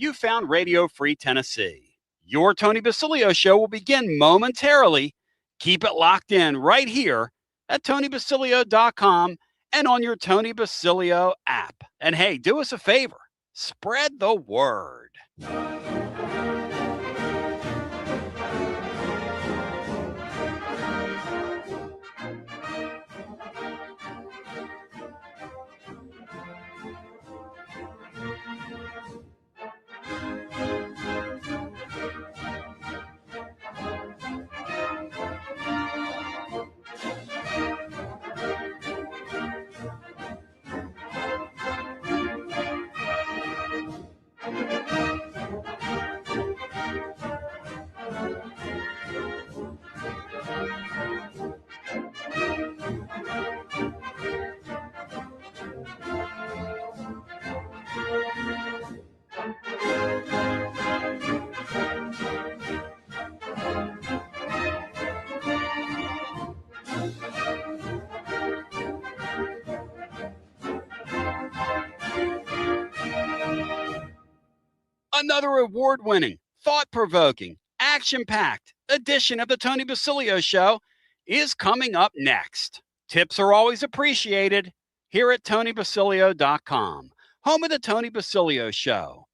You found Radio Free Tennessee. Your Tony Basilio show will begin momentarily. Keep it locked in right here at TonyBasilio.com and on your Tony Basilio app. And hey, do us a favor. Spread the word. Another award-winning, thought-provoking, action-packed edition of the Tony Basilio Show is coming up next. Tips are always appreciated here at TonyBasilio.com, home of the Tony Basilio Show.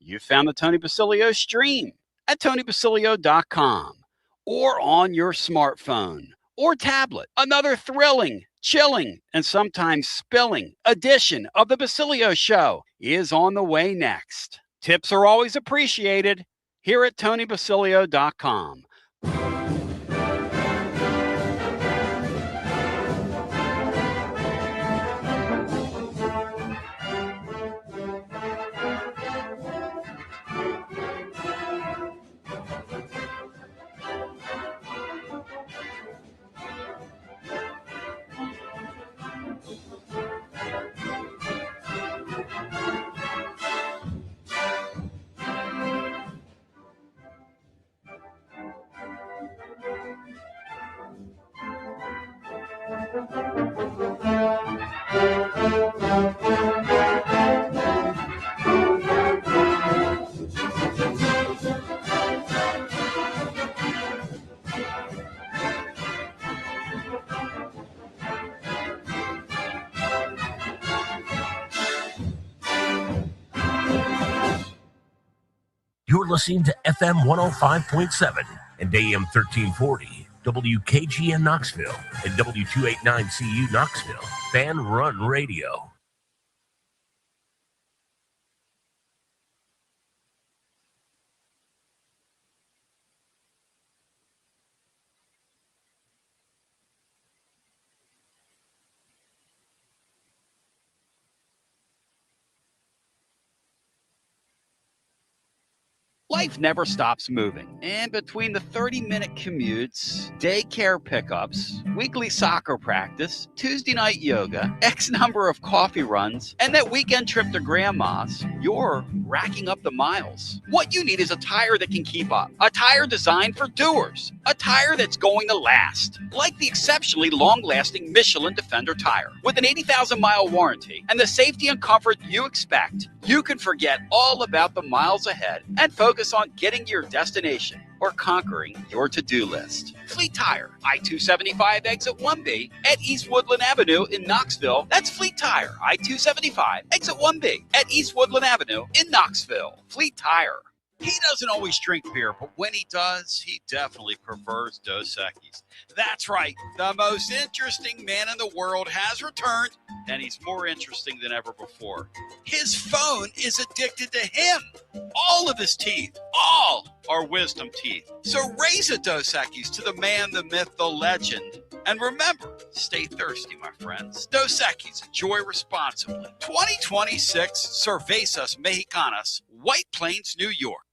You found the Tony Basilio stream at TonyBasilio.com or on your smartphone or tablet. Another thrilling, chilling, and sometimes spilling edition of the Basilio Show is on the way next. Tips are always appreciated here at TonyBasilio.com. You're listening to FM 105.7 and AM 1340, WKGN Knoxville, and W289CU Knoxville, Fan Run Radio. Life never stops moving, and between the 30-minute commutes, daycare pickups, weekly soccer practice, Tuesday night yoga, X number of coffee runs, and that weekend trip to grandma's, you're racking up the miles. What you need is a tire that can keep up, a tire designed for doers, a tire that's going to last, like the exceptionally long-lasting Michelin Defender tire. With an 80,000-mile warranty and the safety and comfort you expect, you can forget all about the miles ahead and focus on getting to your destination. or conquering your to-do list. Fleet Tire, I-275 exit 1B at East Woodland Avenue in Knoxville. That's Fleet Tire, I-275 exit 1B at East Woodland Avenue in Knoxville. Fleet Tire. He doesn't always drink beer, but when he does, he definitely prefers Dos Equis. That's right. The most interesting man in the world has returned, and he's more interesting than ever before. His phone is addicted to him. All of his teeth, all are wisdom teeth. So raise a Dos Equis to the man, the myth, the legend. And remember, stay thirsty, my friends. Dos Equis, enjoy responsibly. 2026 Cervezas Mexicanas, White Plains, New York.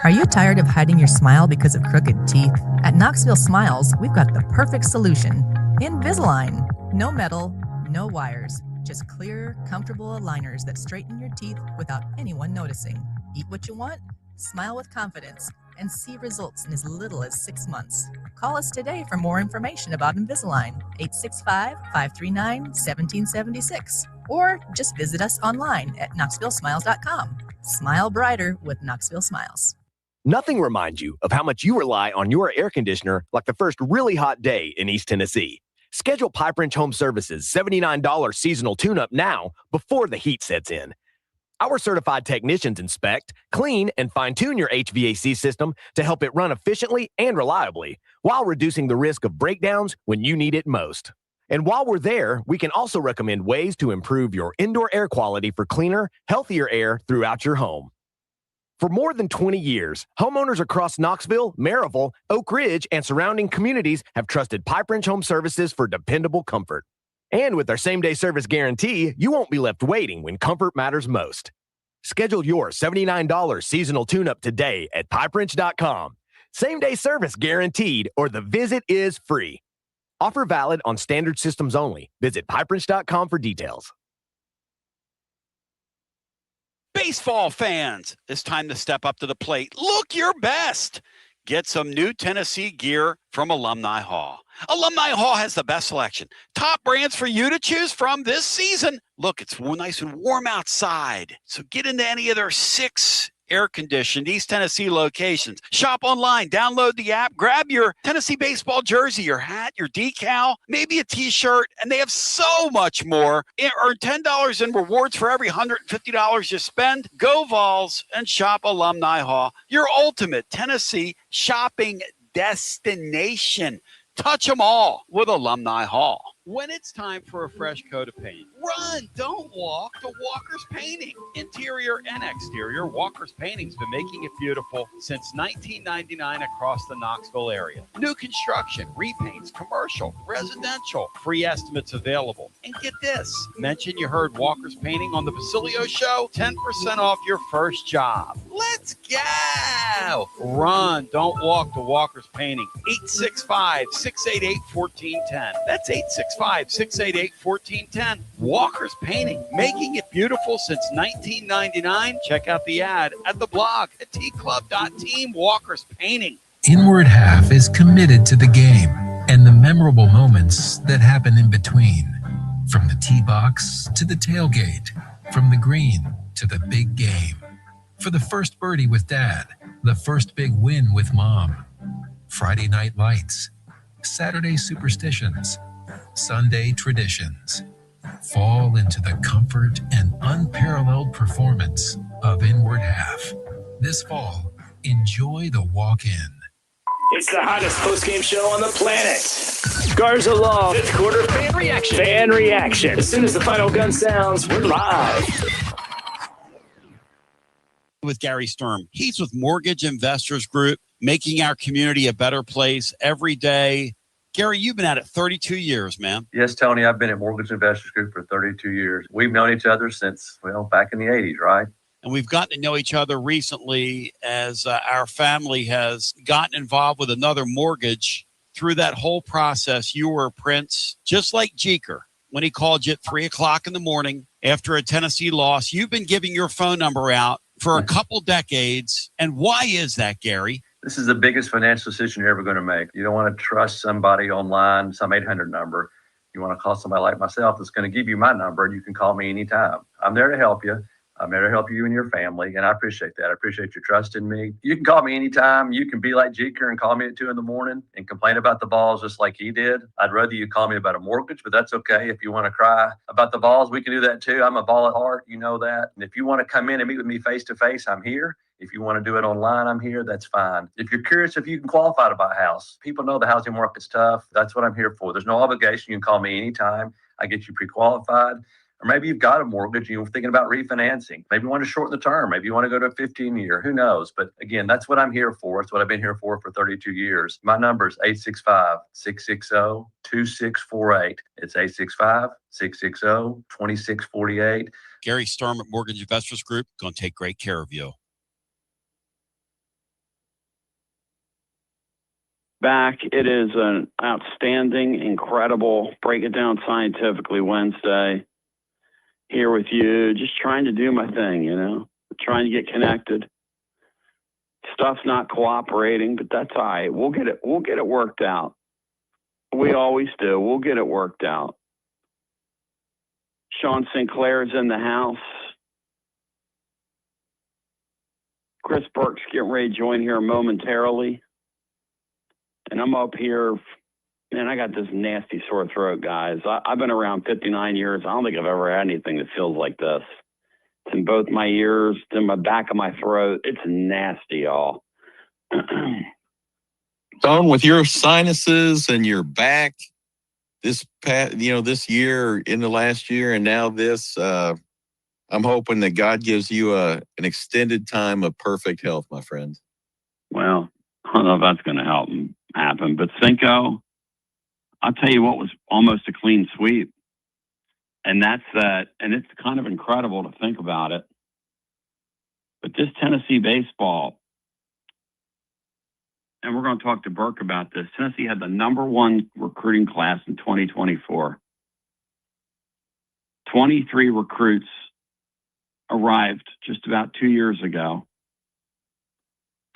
Are you tired of hiding your smile because of crooked teeth? At Knoxville Smiles, we've got the perfect solution. Invisalign. No metal, no wires, just clear, comfortable aligners that straighten your teeth without anyone noticing. Eat what you want, smile with confidence, and see results in as little as 6 months. Call us today for more information about Invisalign, 865-539-1776. Or just visit us online at knoxvillesmiles.com. Smile brighter with Knoxville Smiles. Nothing reminds you of how much you rely on your air conditioner like the first really hot day in East Tennessee. Schedule Pipe Wrench Home Services' $79 seasonal tune-up now before the heat sets in. Our certified technicians inspect, clean, and fine-tune your HVAC system to help it run efficiently and reliably while reducing the risk of breakdowns when you need it most. And while we're there, we can also recommend ways to improve your indoor air quality for cleaner, healthier air throughout your home. For more than 20 years, homeowners across Knoxville, Maryville, Oak Ridge, and surrounding communities have trusted Pipe Wrench Home Services for dependable comfort. And with our same-day service guarantee, you won't be left waiting when comfort matters most. Schedule your $79 seasonal tune-up today at pipewrench.com. Same-day service guaranteed, or the visit is free. Offer valid on standard systems only. Visit pipewrench.com for details. Baseball fans, it's time to step up to the plate. Look your best. Get some new Tennessee gear from Alumni Hall. Alumni Hall has the best selection. Top brands for you to choose from this season. Look, it's nice and warm outside. So get into any of their 6 air-conditioned East Tennessee locations. Shop online, download the app, grab your Tennessee baseball jersey, your hat, your decal, maybe a t-shirt, and they have so much more. Earn $10 in rewards for every $150 you spend. Go Vols and shop Alumni Hall, your ultimate Tennessee shopping destination. Touch them all with Alumni Hall. When it's time for a fresh coat of paint, run, don't walk to Walker's Painting. Interior and exterior, Walker's Painting's been making it beautiful since 1999 across the Knoxville area. New construction, repaints, commercial, residential, free estimates available. And get this, mention you heard Walker's Painting on the Basilio show, 10% off your first job. Let's go! Run, don't walk to Walker's Painting. 865-688-1410. That's 865-688-1410. Walker's Painting, making it beautiful since 1999. Check out the ad at the blog at tclub.team. Walker's Painting. Inward Half is committed to the game and the memorable moments that happen in between. From the tee box to the tailgate, from the green to the big game. For the first birdie with Dad, the first big win with Mom. Friday night lights, Saturday superstitions, Sunday traditions. Fall into the comfort and unparalleled performance of Inward Half. This fall, enjoy the walk-in. It's the hottest post-game show on the planet. Garza Law, fifth quarter fan reaction. Fan reaction. As soon as the final gun sounds, we're live. With Gary Sturm. He's with Mortgage Investors Group, making our community a better place every day. Gary, you've been at it 32 years, man. Yes, Tony, I've been at Mortgage Investors Group for 32 years. We've known each other since, back in the 80s, right? And we've gotten to know each other recently as our family has gotten involved with another mortgage. Through that whole process, you were a prince, just like Jeker. when he called you at 3 o'clock in the morning after a Tennessee loss. You've been giving your phone number out for a couple decades. And why is that, Gary? This is the biggest financial decision you're ever going to make. You don't want to trust somebody online, some 800 number. You want to call somebody like myself that's going to give you my number, and you can call me anytime. I'm there to help you. I'm there to help you and your family, and I appreciate that. I appreciate your trust in me. You can call me anytime. You can be like Jeker and call me at 2 a.m. and complain about the balls just like he did. I'd rather you call me about a mortgage, but that's okay. If you want to cry about the balls, we can do that too. I'm a ball at heart. You know that. And if you want to come in and meet with me face to face, I'm here. If you want to do it online, I'm here. That's fine. If you're curious if you can qualify to buy a house, people know the housing market's tough. That's what I'm here for. There's no obligation. You can call me anytime. I get you pre-qualified. Or maybe you've got a mortgage and you're thinking about refinancing. Maybe you want to shorten the term. Maybe you want to go to a 15-year. Who knows? But again, that's what I'm here for. It's what I've been here for 32 years. My number is 865-660-2648. It's 865-660-2648. Gary Sturm at Mortgage Investors Group, going to take great care of you. Back. It is an outstanding, incredible, break it down scientifically Wednesday. Here with you, just trying to do my thing, trying to get connected. Stuff's not cooperating, but that's all right. We'll get it worked out. We always do. We'll get it worked out. Sean Sinclair's in the house. Chris Burke's getting ready to join here momentarily. And I'm up here. Man, I got this nasty sore throat, guys. I've been around 59 years. I don't think I've ever had anything that feels like this. It's in both my ears, it's in my back of my throat. It's nasty, y'all. Don, with your sinuses and your back, this year, in the last year, and now this, I'm hoping that God gives you an extended time of perfect health, my friend. Well, I don't know if that's going to happen, but Cinco, I'll tell you what was almost a clean sweep. And that's that. And it's kind of incredible to think about it. But this Tennessee baseball, and we're going to talk to Burke about this. Tennessee had the #1 recruiting class in 2024. 23 recruits arrived just about 2 years ago.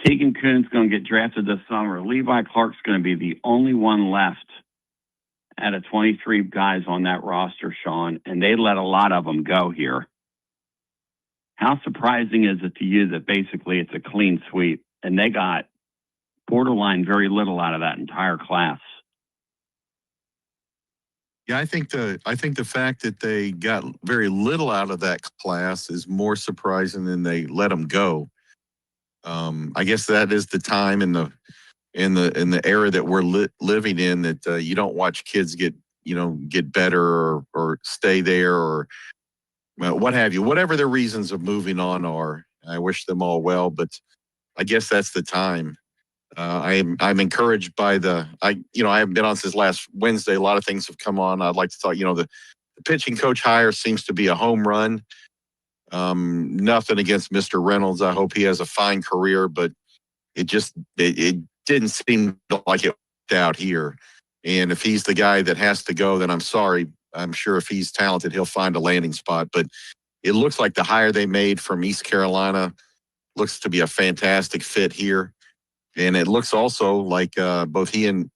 Tegan Kuhn's going to get drafted this summer. Levi Clark's going to be the only one left out of 23 guys on that roster, Sean, and they let a lot of them go here. How surprising is it to you that basically it's a clean sweep and they got borderline very little out of that entire class? Yeah, I think the fact that they got very little out of that class is more surprising than they let them go. I guess that is the time in the era that we're living in that you don't watch kids get better or stay there or what have you, whatever their reasons of moving on are. I wish them all well, but I guess that's the time. I'm encouraged by I haven't been on since last Wednesday. A lot of things have come on. I'd like to talk, the pitching coach hire seems to be a home run. Nothing against Mr. Reynolds. I hope he has a fine career, but it didn't seem like it worked out here. And if he's the guy that has to go, then I'm sorry. I'm sure if he's talented, he'll find a landing spot. But it looks like the hire they made from East Carolina looks to be a fantastic fit here. And it looks also like both he and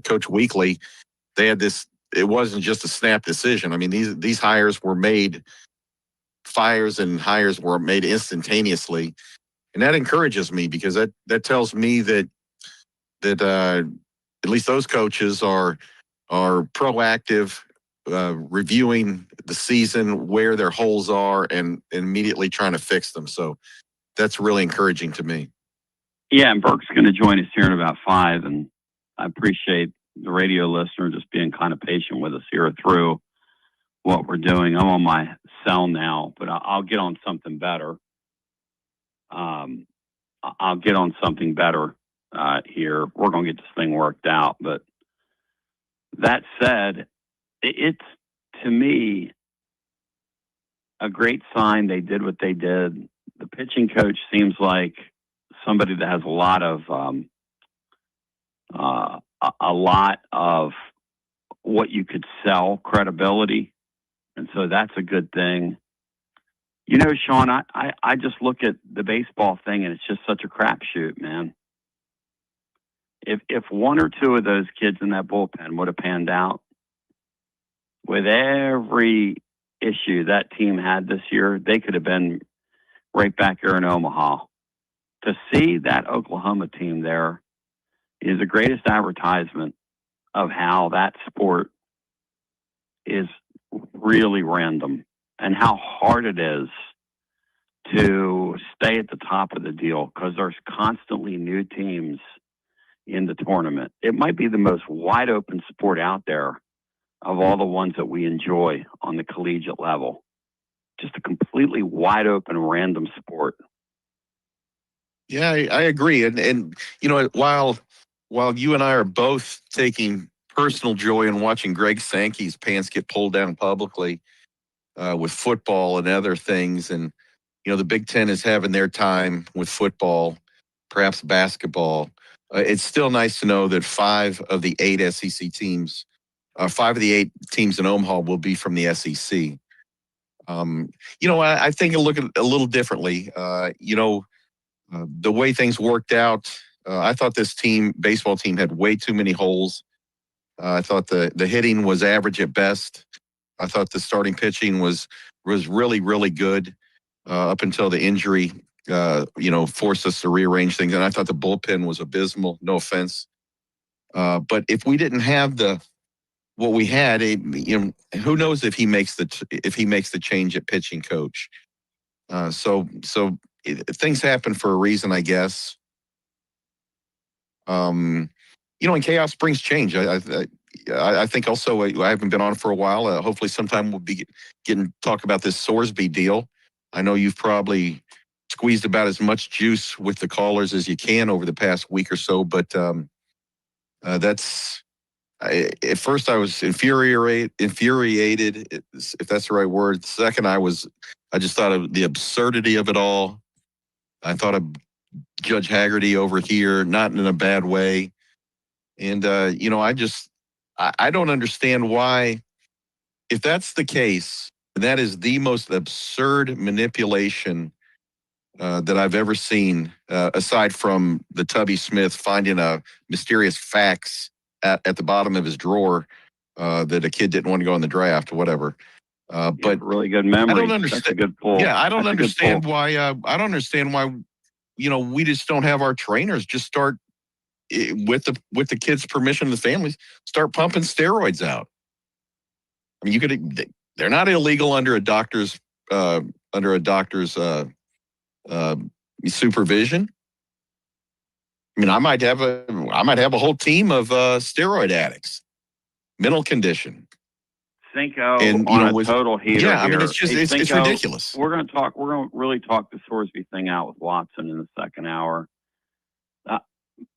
Coach Weekly, they had this, it wasn't just a snap decision. I mean, these hires were made, fires and hires were made instantaneously. And that encourages me because that tells me that at least those coaches are proactive, reviewing the season, where their holes are, and immediately trying to fix them. So that's really encouraging to me. Yeah, and Burke's going to join us here in about 5, and I appreciate the radio listener just being kind of patient with us here through what we're doing. I'm on my cell now, but I'll get on something better. I'll get on something better here. We're going to get this thing worked out. But that said, it's, to me, a great sign they did what they did. The pitching coach seems like somebody that has a lot of what you could sell, credibility. And so that's a good thing. You know, Sean, I just look at the baseball thing, and it's just such a crapshoot, man. If one or two of those kids in that bullpen would have panned out, with every issue that team had this year, they could have been right back here in Omaha. To see that Oklahoma team there is the greatest advertisement of how that sport is really random and how hard it is to stay at the top of the deal, because there's constantly new teams in the tournament. It might be the most wide open sport out there of all the ones that we enjoy on the collegiate level. Just a completely wide open, random sport. Yeah, I agree. And you know, while you and I are both taking personal joy in watching Greg Sankey's pants get pulled down publicly with football and other things, and you know, the Big Ten is having their time with football, perhaps basketball. It's still nice to know that 5 of the 8 SEC teams, 5 of the 8 teams in Omaha will be from the SEC. You know, I think I'll look at it a little differently. You know, the way things worked out, I thought this baseball team, had way too many holes. I thought the hitting was average at best. I thought the starting pitching was really, really good up until the injury, you know, forced us to rearrange things. And I thought the bullpen was abysmal. No offense. But if we didn't have what we had, you know, who knows if he makes the change at pitching coach. So things happen for a reason, I guess. You know, and chaos brings change. I think also, I haven't been on for a while. Hopefully sometime we'll be talk about this Sorsby deal. I know you've probably squeezed about as much juice with the callers as you can over the past week or so, but at first I was infuriated, if that's the right word. Second, I just thought of the absurdity of it all. I thought of Judge Haggerty over here, not in a bad way. And, you know, I don't understand why, if that's the case, that is the most absurd manipulation that I've ever seen, aside from the Tubby Smith finding a mysterious fax at the bottom of his drawer that a kid didn't want to go in the draft or whatever. But really good memory. I don't understand. That's a good pull. Yeah, I don't That's understand why. I don't understand why. You know, we just don't have our trainers just start with the kids' permission, the families start pumping steroids out. I mean, they're not illegal under a doctor's supervision. I mean, I might have a whole team of steroid addicts, mental condition. Cinco and, on a total heater. Yeah, I mean, here. it's just hey, it's Cinco, ridiculous. We're going to really talk the Sorsby thing out with Watson in the second hour.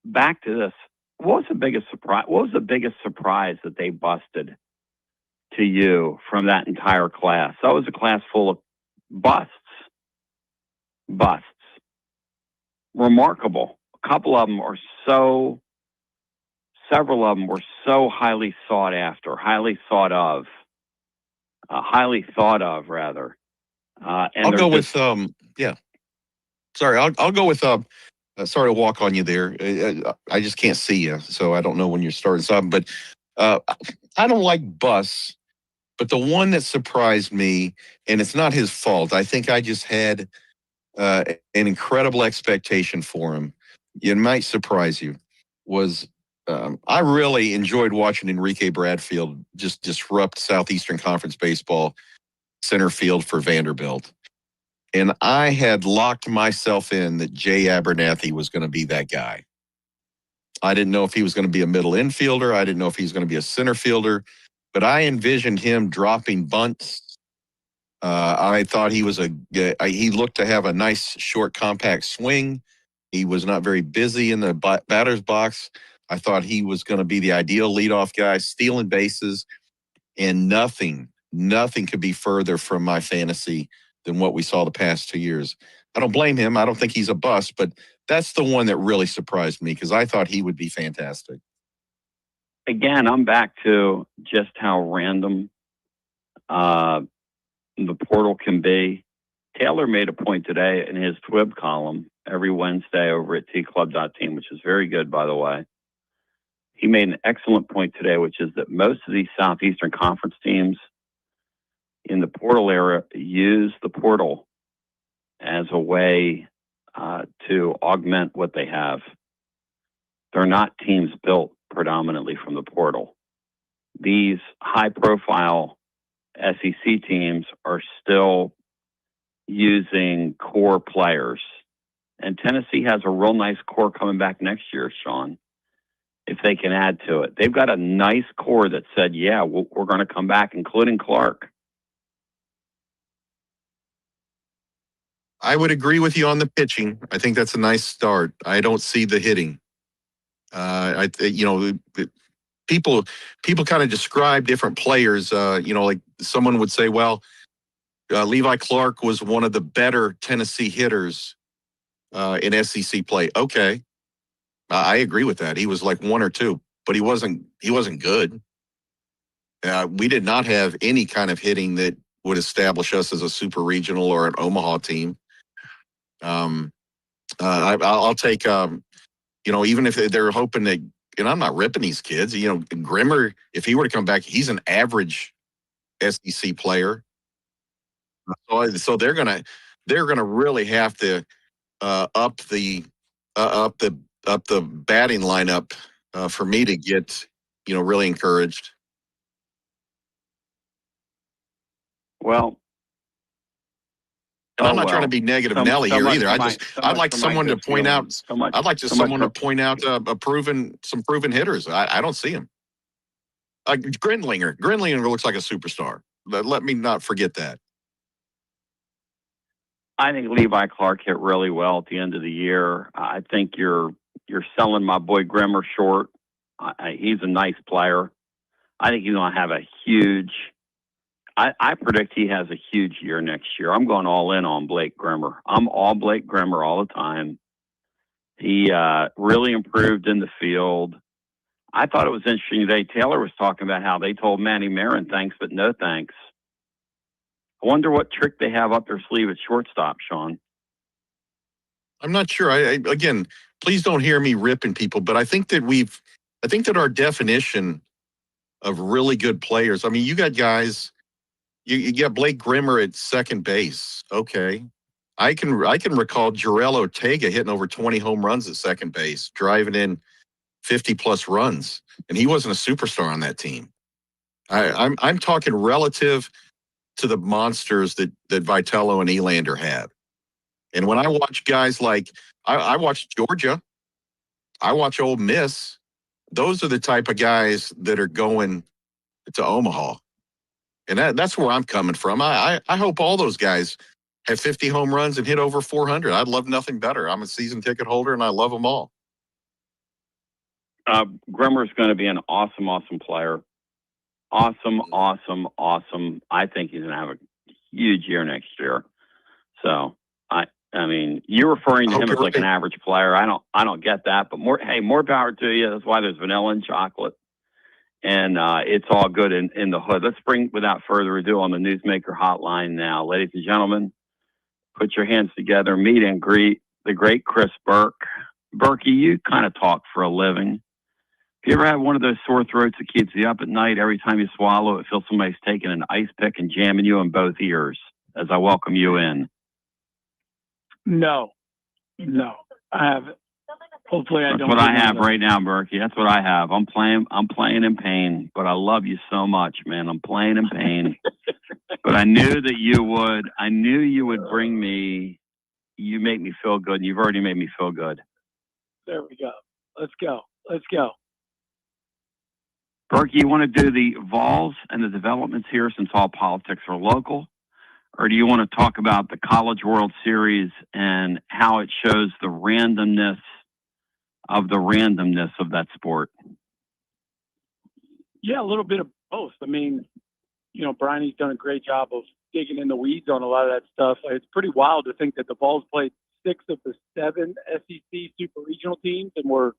Back to this. What was the biggest surprise that they busted to you from that entire class? That was a class full of busts. Remarkable. Several of them were so highly sought after, highly thought of, rather. And I'll go with yeah. Sorry, I'll go with sorry to walk on you there. I just can't see you, so I don't know when you're starting something. But I don't like busts. But the one that surprised me, and it's not his fault. I think I just had an incredible expectation for him. It might surprise you. Was I really enjoyed watching Enrique Bradfield just disrupt Southeastern Conference baseball center field for Vanderbilt. And I had locked myself in that Jay Abernathy was going to be that guy. I didn't know if he was going to be a middle infielder. I didn't know if he was going to be a center fielder. But I envisioned him dropping bunts. I thought he looked to have a nice, short, compact swing. He was not very busy in the batter's box. I thought he was going to be the ideal leadoff guy, stealing bases. And nothing could be further from my fantasy than what we saw the past 2 years. I don't blame him. I don't think he's a bust, but that's the one that really surprised me because I thought he would be fantastic. again, I'm back to just how random the portal can be. Taylor made a point today in his TWIB column every Wednesday over at tclub.team, which is very good, by the way. He made an excellent point today, which is that most of these Southeastern Conference teams in the portal era use the portal as a way to augment what they have. They're not teams built predominantly from the portal. These high-profile SEC teams are still using core players. And Tennessee has a real nice core coming back next year, Sean, if they can add to it. They've got a nice core that said, yeah, we're going to come back, including Clark. I would agree with you on the pitching. I think that's a nice start. I don't see the hitting. People kind of describe different players. Like someone would say, well, Levi Clark was one of the better Tennessee hitters in SEC play. Okay, I agree with that. He was like one or two, but he wasn't good. We did not have any kind of hitting that would establish us as a super regional or an Omaha team. I'll take, even if they're hoping that, and I'm not ripping these kids, Grimmer, if he were to come back, he's an average SEC player. So they're gonna really have to up the batting lineup for me to get really encouraged. Well, and I'm not trying to be negative Nelly here either. I'd like someone to point out some proven hitters. I don't see him. Grinlinger looks like a superstar. Let me not forget that. I think Levi Clark hit really well at the end of the year. I think you're selling my boy Grimmer short. He's a nice player. I think he's going to have a huge. I predict he has a huge year next year. I'm going all in on Blake Grimmer. I'm all Blake Grimmer all the time. He really improved in the field. I thought it was interesting today. Taylor was talking about how they told Manny Marin thanks, but no thanks. I wonder what trick they have up their sleeve at shortstop, Sean. I'm not sure. Again, please don't hear me ripping people, but I think that our definition of really good players. I mean, you got guys. You got Blake Grimmer at second base. Okay, I can recall Jarrell Ortega hitting over 20 home runs at second base, driving in 50 plus runs, and he wasn't a superstar on that team. I'm talking relative to the monsters that Vitello and Elander had. And when I watch guys like, I watch Georgia, I watch Ole Miss, those are the type of guys that are going to Omaha. And that's where I'm coming from. I hope all those guys have 50 home runs and hit over 400. I'd love nothing better. I'm a season ticket holder, and I love them all. Grimmer's going to be an awesome, awesome player. Awesome. I think he's going to have a huge year next year. So, I mean, you're referring to him as like an average player. I don't get that, but more power to you. That's why there's vanilla and chocolate. And it's all good in the hood. Let's bring, without further ado, on the Newsmaker hotline now. Ladies and gentlemen, put your hands together, meet and greet the great Chris Burke. Berkey, you kind of talk for a living. If you ever have one of those sore throats that keeps you up at night, every time you swallow, it feels somebody's taking an ice pick and jamming you in both ears, as I welcome you in. No, I haven't. Hopefully I don't. That's what I have right now, Berkey. That's what I have. I'm playing in pain, but I love you so much, man. I'm playing in pain. But I knew that you would. I knew you would bring me. You make me feel good, and you've already made me feel good. There we go. Let's go. Berkey, you want to do the Vols and the developments here since all politics are local? Or do you want to talk about the College World Series and how it shows the randomness of that sport? Yeah, a little bit of both. I mean, Bryony's done a great job of digging in the weeds on a lot of that stuff. It's pretty wild to think that the Vols played 6 of the 7 SEC super regional teams and were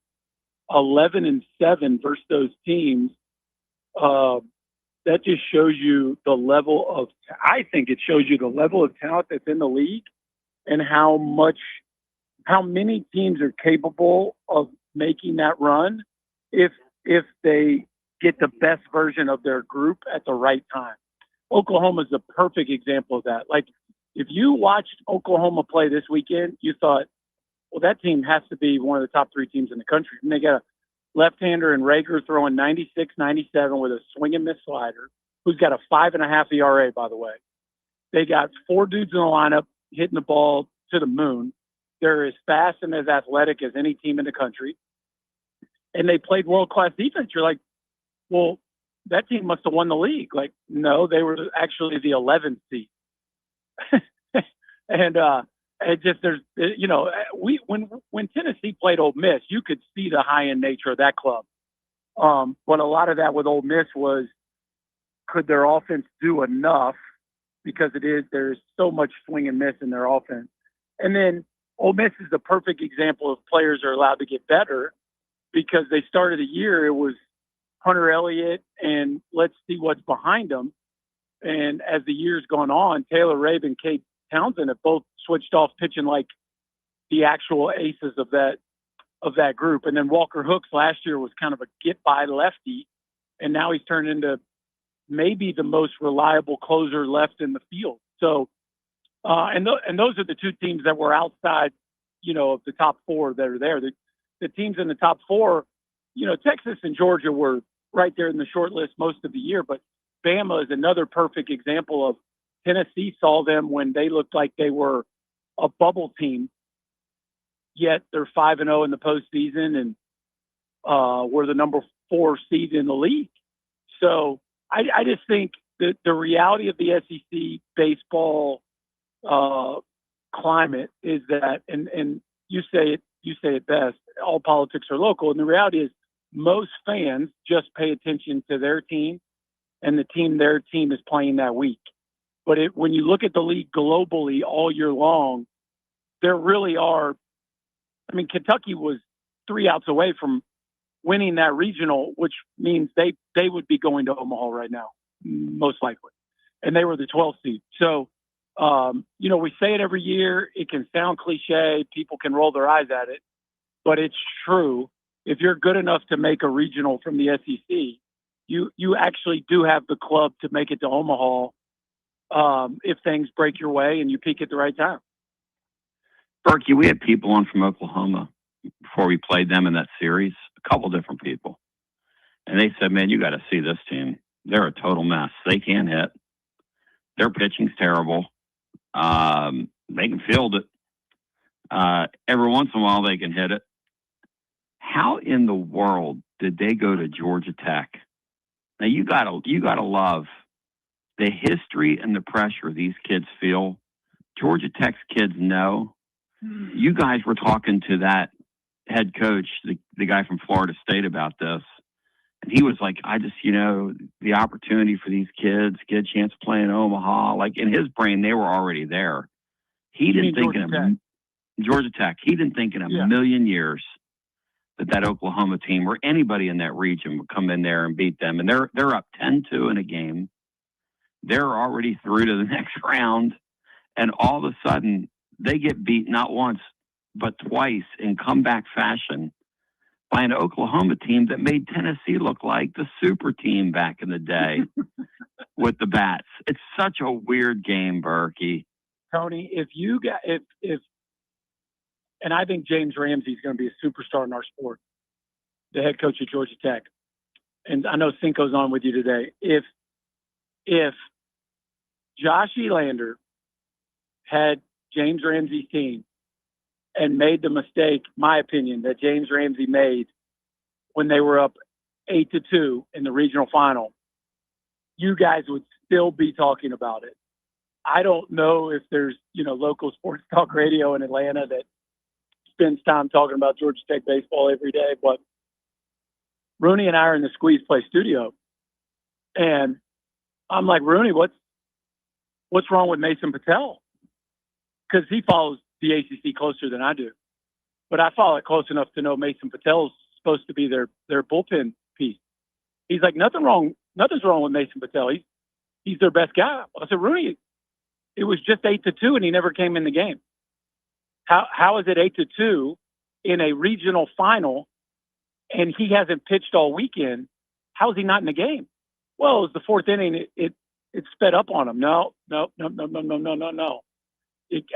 11-7 versus those teams. That just shows you the level of, I think it shows you the level of talent that's in the league and how many teams are capable of making that run if they get the best version of their group at the right time. Oklahoma is a perfect example of that. Like, if you watched Oklahoma play this weekend, you thought, well, that team has to be one of the top 3 teams in the country. And they got a left-hander in Rager throwing 96, 97 with a swing and miss slider, who's got a 5.5 ERA, by the way. They got 4 dudes in the lineup hitting the ball to the moon. They're as fast and as athletic as any team in the country. And they played world-class defense. You're like, well, that team must have won the league. Like, no, they were actually the 11th seed. And it just, there's, you know, when Tennessee played Ole Miss, you could see the high-end nature of that club. But a lot of that with Ole Miss was, could their offense do enough? Because there's so much swing and miss in their offense. And then Ole Miss is the perfect example of players are allowed to get better, because they started the year, it was Hunter Elliott and let's see what's behind them. And as the year's gone on, Taylor Rabe and Cade Townsend have both switched off pitching like the actual aces of that group. And then Walker Hooks last year was kind of a get-by lefty, and now he's turned into maybe the most reliable closer left in the field. So, and those are the 2 teams that were outside, you know, of the top 4 that are there. The teams in the top 4, you know, Texas and Georgia were right there in the short list most of the year, but Bama is another perfect example of Tennessee saw them when they looked like they were a bubble team, yet they're 5-0 in the postseason and were the number 4 seed in the league. So I just think that the reality of the SEC baseball climate is that, and you say it best, all politics are local. And the reality is most fans just pay attention to their team and the team their team is playing that week. But when you look at the league globally all year long, there really are, I mean, Kentucky was 3 outs away from winning that regional, which means they would be going to Omaha right now, most likely. And they were the 12th seed. So, you know, we say it every year. It can sound cliche. People can roll their eyes at it, but it's true. If you're good enough to make a regional from the SEC, you actually do have the club to make it to Omaha if things break your way and you peak at the right time. Berkey, we had people on from Oklahoma before we played them in that series, a couple different people. And they said, man, you got to see this team. They're a total mess. They can't hit. Their pitching's terrible. They can field it. Every once in a while, they can hit it. How in the world did they go to Georgia Tech? Now, you gotta love the history and the pressure these kids feel. Georgia Tech's kids know. You guys were talking to that head coach, the guy from Florida State, about this. And he was like, I just, you know, the opportunity for these kids, get a chance to play in Omaha. Like, in his brain, they were already there. He didn't think Georgia Tech. He didn't think in a million years that Oklahoma team or anybody in that region would come in there and beat them. And they're up 10-2 in a game. They're already through to the next round. And all of a sudden, they get beat not once, but twice in comeback fashion by an Oklahoma team that made Tennessee look like the super team back in the day with the bats. It's such a weird game, Berkey. Tony, and I think James Ramsey is going to be a superstar in our sport, the head coach at Georgia Tech. And I know Cinco's on with you today. If Josh Elander had James Ramsey's team and made the mistake, my opinion, that James Ramsey made when they were up 8-2 in the regional final, you guys would still be talking about it. I don't know if there's, you know, local sports talk radio in Atlanta that spends time talking about Georgia Tech baseball every day, but Rooney and I are in the Squeeze Play studio, and I'm like, Rooney, what's wrong with Mason Patel? Because he follows the ACC closer than I do, but I follow it close enough to know Mason Patel's supposed to be their bullpen piece. He's like, nothing's wrong with Mason Patel. He's their best guy. I said, Rooney, it was just 8-2 and he never came in the game. How is it 8-2 in a regional final and he hasn't pitched all weekend? How is he not in the game? Well, it was the fourth inning. It sped up on him. No.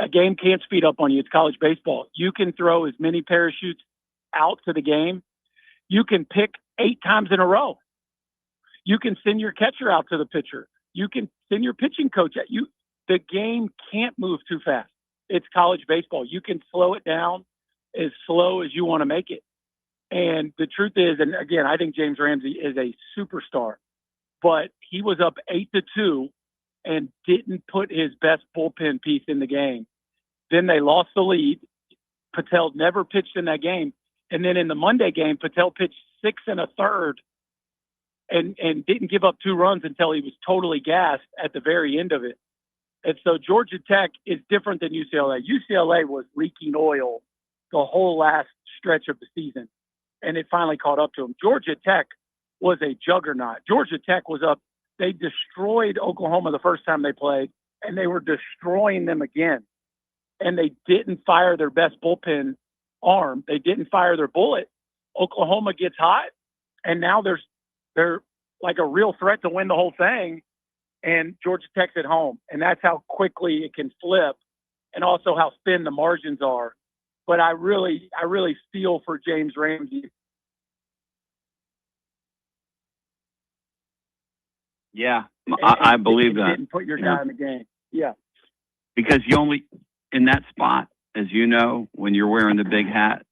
A game can't speed up on you. It's college baseball. You can throw as many parachutes out to the game. You can pick 8 times in a row. You can send your catcher out to the pitcher. You can send your pitching coach at you. The game can't move too fast. It's college baseball. You can slow it down as slow as you want to make it. And the truth is, and again, I think James Ramsey is a superstar, but he was up 8-2 and didn't put his best bullpen piece in the game. Then they lost the lead. Patel never pitched in that game. And then in the Monday game, Patel pitched 6 1/3 and didn't give up 2 runs until he was totally gassed at the very end of it. And so Georgia Tech is different than UCLA. UCLA was leaking oil the whole last stretch of the season, and it finally caught up to them. Georgia Tech was a juggernaut. Georgia Tech was up. They destroyed Oklahoma the first time they played, and they were destroying them again. And they didn't fire their best bullpen arm. They didn't fire their bullet. Oklahoma gets hot, and now they're like a real threat to win the whole thing. And Georgia Tech's at home, and that's how quickly it can flip, and also how thin the margins are. But I really feel for James Ramsey. Yeah, I believe that. Didn't put your guy in the game. Yeah, because you only in that spot, as you know, when you're wearing the big hat,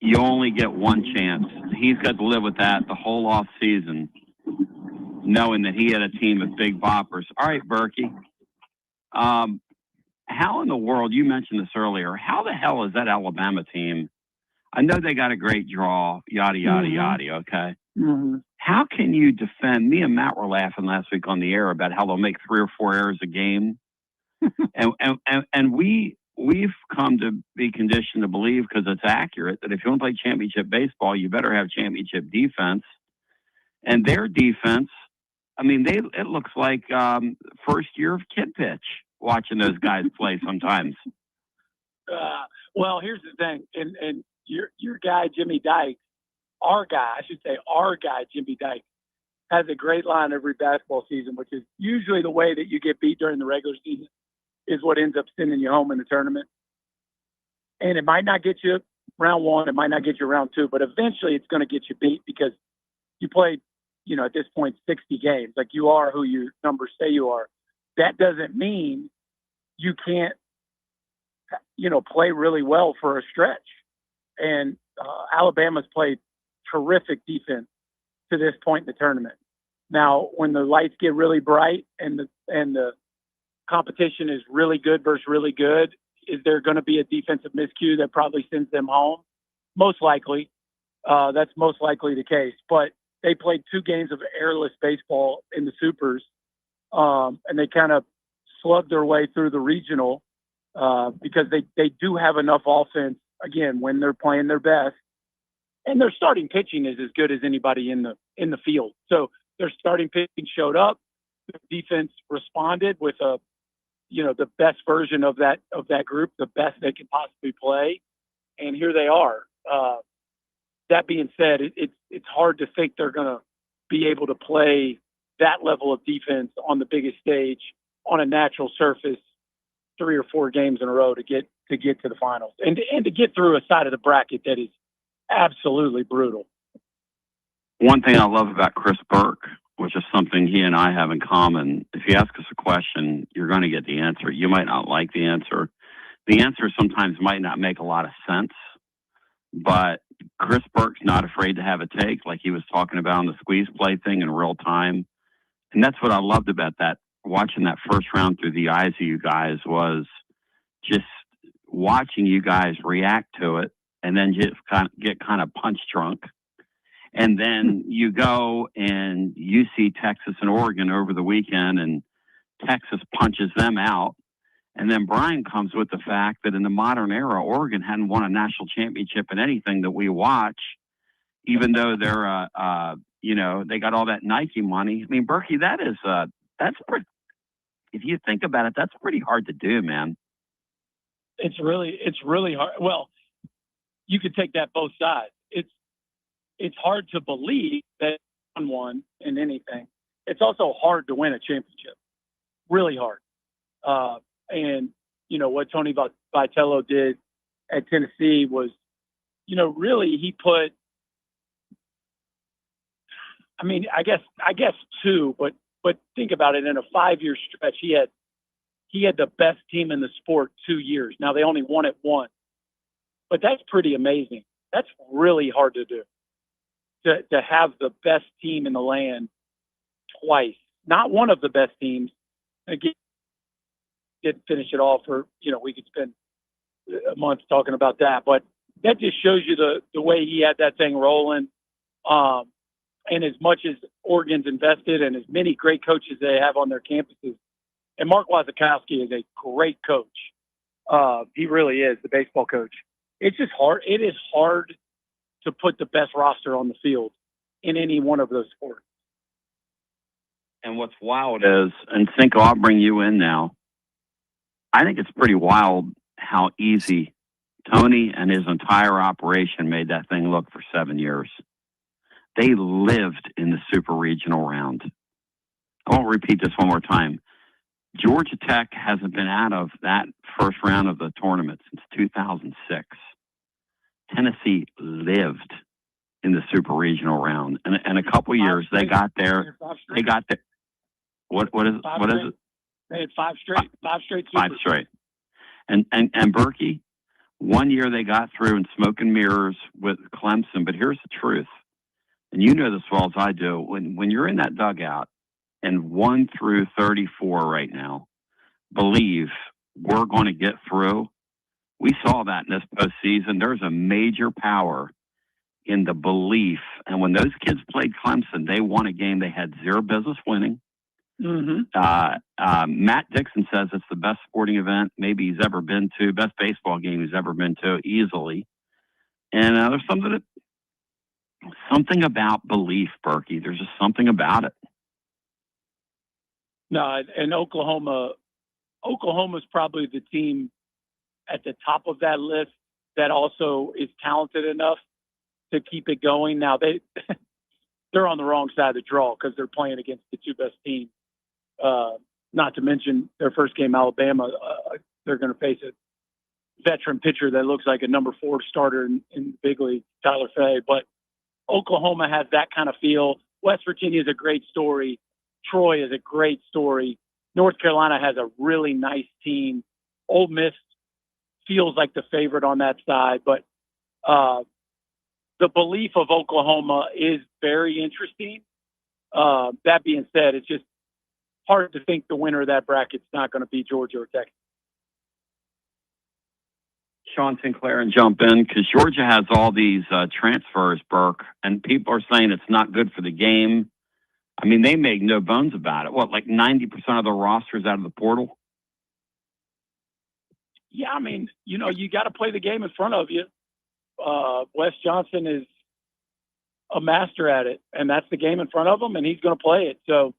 you only get one chance. He's got to live with that the whole off season, knowing that he had a team of big boppers. All right, Berkey. How in the world, you mentioned this earlier, how the hell is that Alabama team? I know they got a great draw, yada, yada, yada, okay? Mm-hmm. How can you defend? Me and Matt were laughing last week on the air about how they'll make 3 or 4 errors a game. and we've come to be conditioned to believe, because it's accurate, that if you want to play championship baseball, you better have championship defense. And their defense, I mean, it looks like first year of kid pitch watching those guys play sometimes. Well, here's the thing, and your guy Jimmy Dykes, our guy Jimmy Dykes, has a great line every basketball season, which is usually the way that you get beat during the regular season is what ends up sending you home in the tournament. And it might not get you round 1, it might not get you round 2, but eventually it's going to get you beat because you played, at this point, 60 games. Like, you are who your numbers say you are. That doesn't mean you can't, play really well for a stretch. And Alabama's played terrific defense to this point in the tournament. Now, when the lights get really bright and the competition is really good versus really good, is there going to be a defensive miscue that probably sends them home? Most likely. That's most likely the case. But they played 2 games of airless baseball in the Supers, and they kind of slugged their way through the regional because they do have enough offense, again, when they're playing their best. And their starting pitching is as good as anybody in the field. So their starting pitching showed up. The defense responded with the best version of that group, the best they can possibly play. And here they are. That being said, it's hard to think they're going to be able to play that level of defense on the biggest stage on a natural surface 3 or 4 games in a row to get to the finals and to get through a side of the bracket that is absolutely brutal. One thing I love about Chris Burke, which is something he and I have in common, if you ask us a question, you're going to get the answer. You might not like the answer. The answer sometimes might not make a lot of sense, but Chris Burke's not afraid to have a take, like he was talking about on the squeeze play thing in real time. And that's what I loved about that, watching that first round through the eyes of you guys, was just watching you guys react to it and then just get kind of punch drunk. And then you go and you see Texas and Oregon over the weekend, and Texas punches them out. And then Brian comes with the fact that in the modern era, Oregon hadn't won a national championship in anything that we watch, even though they're, they got all that Nike money. I mean, Berkey, that's pretty, if you think about it, that's pretty hard to do, man. It's really hard. Well, you could take that both sides. It's hard to believe that one won in anything. It's also hard to win a championship. Really hard. And what Tony Vitello did at Tennessee was, really he put. I mean, I guess two, but think about it. In a 5-year stretch, he had the best team in the sport 2 years. Now they only won it once, but that's pretty amazing. That's really hard to do. To have the best team in the land twice, not one of the best teams. Again, didn't finish it all for, we could spend a month talking about that, but that just shows you the way he had that thing rolling. And as much as Oregon's invested and as many great coaches they have on their campuses, and Mark Wazakowski is a great coach. He really is, the baseball coach. It's just hard. It is hard to put the best roster on the field in any one of those sports. And what's wild is, and Cinco, I'll bring you in now. I think it's pretty wild how easy Tony and his entire operation made that thing look for 7 years. They lived in the super regional round. I won't repeat this one more time. Georgia Tech hasn't been out of that first round of the tournament since 2006. Tennessee lived in the super regional round, and a couple years they got there. They got there. What is it? They had five straight. Five straight. And Berkey, 1 year they got through in smoke and mirrors with Clemson. But here's the truth, and you know this as well as I do. When you're in that dugout, and 1 through 34 right now, believe we're going to get through. We saw that in this postseason. There's a major power in the belief. And when those kids played Clemson, they won a game they had zero business winning. Mm-hmm. Matt Dixon says it's the best sporting event maybe he's ever been to, best baseball game he's ever been to, easily. And there's something about belief, Berkey. There's just something about it. No, and Oklahoma's probably the team at the top of that list that also is talented enough to keep it going. Now they're on the wrong side of the draw because they're playing against the two best teams. Not to mention their first game, Alabama, they're going to face a veteran pitcher that looks like a number 4 starter in the big league, Tyler Fay. But Oklahoma has that kind of feel. West Virginia is a great story. Troy is a great story. North Carolina has a really nice team. Ole Miss feels like the favorite on that side, but the belief of Oklahoma is very interesting. That being said, it's just hard to think the winner of that bracket's not going to be Georgia or Texas. Sean Sinclair and jump in because Georgia has all these transfers, Burke, and people are saying it's not good for the game. I mean, they make no bones about it. What, like 90% of the roster is out of the portal? Yeah, I mean, you got to play the game in front of you. Wes Johnson is a master at it, and that's the game in front of him, and he's going to play it. So,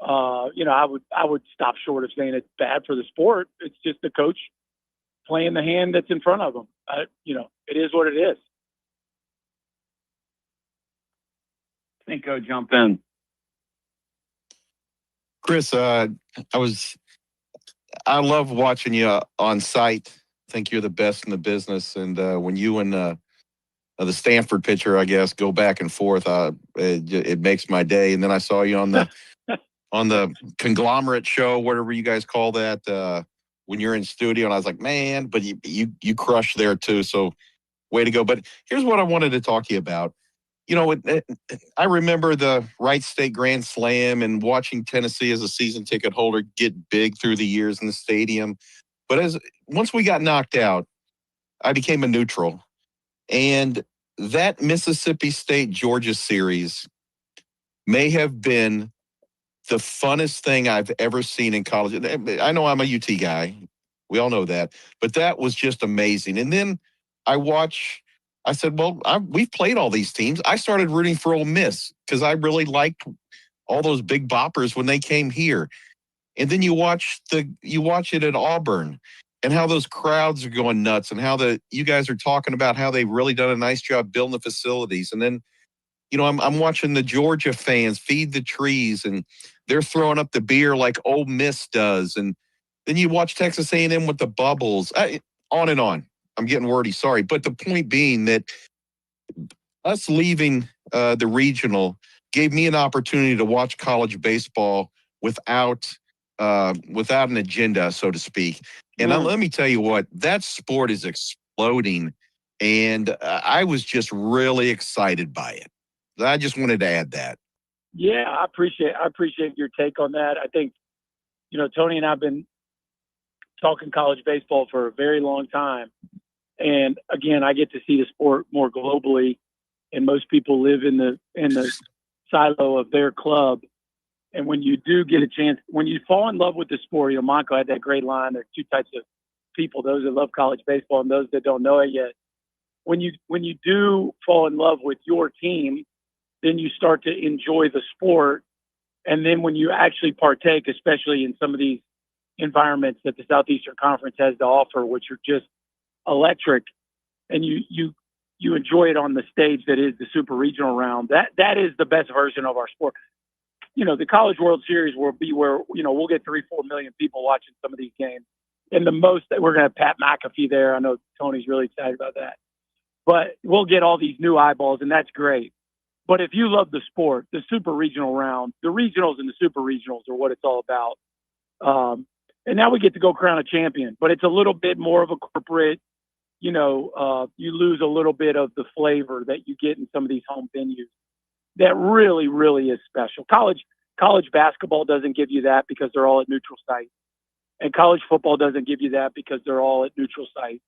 I would stop short of saying it's bad for the sport. It's just the coach playing the hand that's in front of him. It is what it is. Cinco, jump in. Chris, I love watching you on site. I think you're the best in the business. And when you and the Stanford pitcher, I guess, go back and forth, it makes my day. And then I saw you on the conglomerate show, whatever you guys call that, when you're in studio. And I was like, man, but you crush there too. So way to go. But here's what I wanted to talk to you about. I remember the Wright State Grand Slam and watching Tennessee as a season ticket holder get big through the years in the stadium. But once we got knocked out, I became a neutral. And that Mississippi State-Georgia series may have been the funnest thing I've ever seen in college. I know I'm a UT guy, We all know that. But that was just amazing. And then I said, well, we've played all these teams. I started rooting for Ole Miss because I really liked all those big boppers when they came here. And then you watch it at Auburn and how those crowds are going nuts and how you guys are talking about how they've really done a nice job building the facilities. And then, I'm watching the Georgia fans feed the trees and they're throwing up the beer like Ole Miss does. And then you watch Texas A&M with the bubbles, on and on. I'm getting wordy, sorry. But the point being that us leaving the regional gave me an opportunity to watch college baseball without an agenda, so to speak. And let me tell you what, that sport is exploding, and I was just really excited by it. I just wanted to add that. Yeah, I appreciate your take on that. I think, Tony and I have been talking college baseball for a very long time. And again, I get to see the sport more globally, and most people live in the silo of their club. And when you do get a chance, when you fall in love with the sport, Monaco had that great line. There's two types of people: those that love college baseball and those that don't know it yet. When you do fall in love with your team, then you start to enjoy the sport. And then when you actually partake, especially in some of these environments that the Southeastern Conference has to offer, which are just electric, and you enjoy it on the stage that is the super regional round, that is the best version of our sport. The College World Series will be where, we'll get 3-4 million people watching some of these games. And the most that we're going to have Pat McAfee there. I know Tony's really excited about that. But we'll get all these new eyeballs, and that's great. But if you love the sport, the super regional round, the regionals and the super regionals are what it's all about. And now we get to go crown a champion, but it's a little bit more of a corporate, you lose a little bit of the flavor that you get in some of these home venues. That really, really is special. College basketball doesn't give you that because they're all at neutral sites. And college football doesn't give you that because they're all at neutral sites.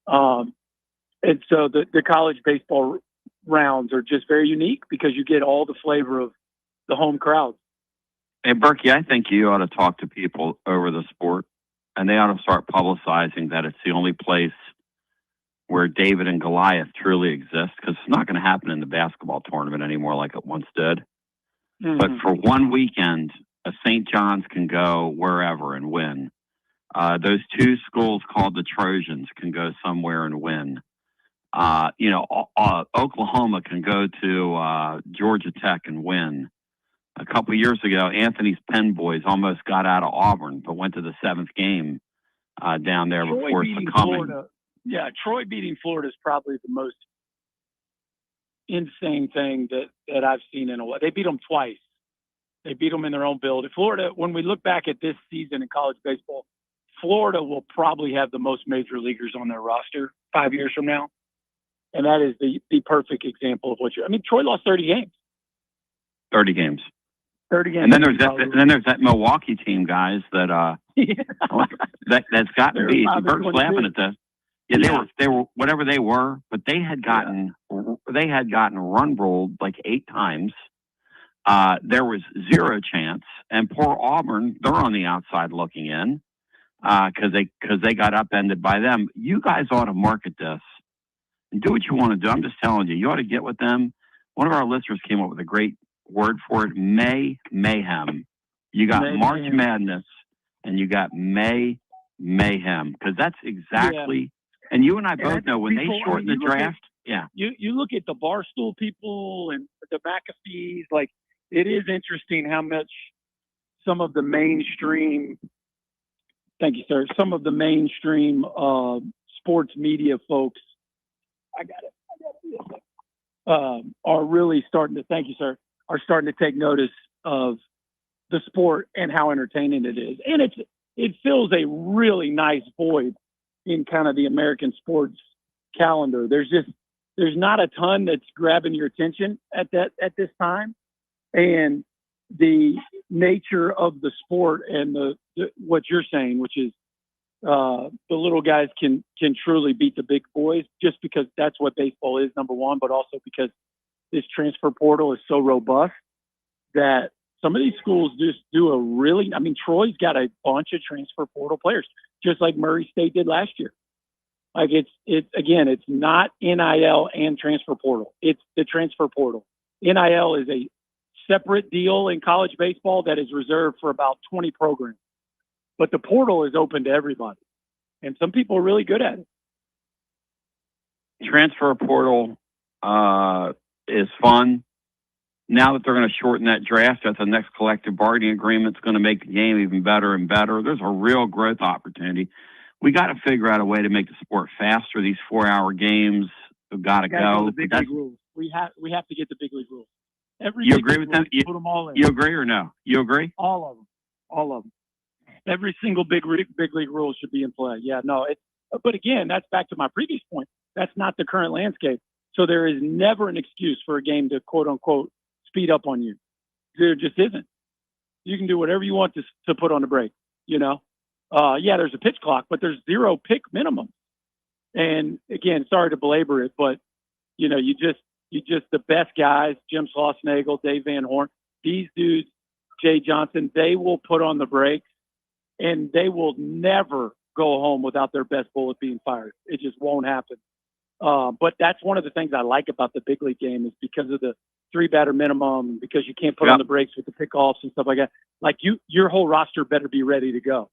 And so the college baseball rounds are just very unique because you get all the flavor of the home crowd. Hey, Berkey, I think you ought to talk to people over the sport, and they ought to start publicizing that it's the only place where David and Goliath truly exist, because it's not going to happen in the basketball tournament anymore like it once did. Mm-hmm. But for one weekend, a St. John's can go wherever and win. Those two schools called the Trojans can go somewhere and win. Oklahoma can go to Georgia Tech and win. A couple of years ago, Anthony's Penn boys almost got out of Auburn, but went to the seventh game down there before succumbing. Yeah, Troy beating Florida is probably the most insane thing that I've seen in a while. They beat them twice. They beat them in their own building. Florida, when we look back at this season in college baseball, Florida will probably have the most major leaguers on their roster 5 years from now. And that is the perfect example of Troy lost 30 games. 30 games. 30 games. And then there's that Milwaukee team, guys, that that's gotten beat. Bert's laughing at this. Yeah, they were whatever they were, but they had gotten run ruled like 8 times. There was zero chance, and poor Auburn, they're on the outside looking in because they got upended by them. You guys ought to market this and do what you want to do. I'm just telling you, you ought to get with them. One of our listeners came up with a great word for it: mayhem. You got March Madness, and you got mayhem, because that's exactly. Yeah. And you and I both know when they shorten the draft. You look at the Barstool people and the McAfees. Like, it is interesting how much some of the mainstream. Thank you, sir. Some of the mainstream sports media folks. I got it. Are really starting to. Thank you, sir. Are starting to take notice of the sport and how entertaining it is, and it fills a really nice void in kind of the American sports calendar. There's not a ton that's grabbing your attention at this time, and the nature of the sport and the what you're saying, which is the little guys can truly beat the big boys, just because that's what baseball is, number one, but also because this transfer portal is so robust that some of these schools just do Troy's got a bunch of transfer portal players. just like Murray State did last year. Like it's not NIL and transfer portal. It's the transfer portal. NIL is a separate deal in college baseball that is reserved for about 20 programs. But the portal is open to everybody. And some people are really good at it. Transfer portal is fun. Now that they're going to shorten that draft, that's the next collective bargaining agreement. It's going to make the game even better and better. There's a real growth opportunity. We got to figure out a way to make the sport faster. These 4-hour games have got to go. The big league rules. We have to get the big league rules. You agree with them? Put them all in. You agree or no? You agree? All of them. All of them. Every single big league rule should be in play. Yeah, no. But again, that's back to my previous point. That's not the current landscape. So there is never an excuse for a game to quote unquote speed up on you. There just isn't. You can do whatever you want to put on the break. You know. Yeah, there's a pitch clock, but there's 0 pick minimum. And again, sorry to belabor it, but you know, you just the best guys, Jim Schlossnagel, Dave Van Horn, these dudes, Jay Johnson, they will put on the brakes and they will never go home without their best bullet being fired. It just won't happen. But that's one of the things I like about the big league game is because of the 3-batter minimum, because you can't put on the brakes with the pickoffs and stuff like that. Like your whole roster better be ready to go.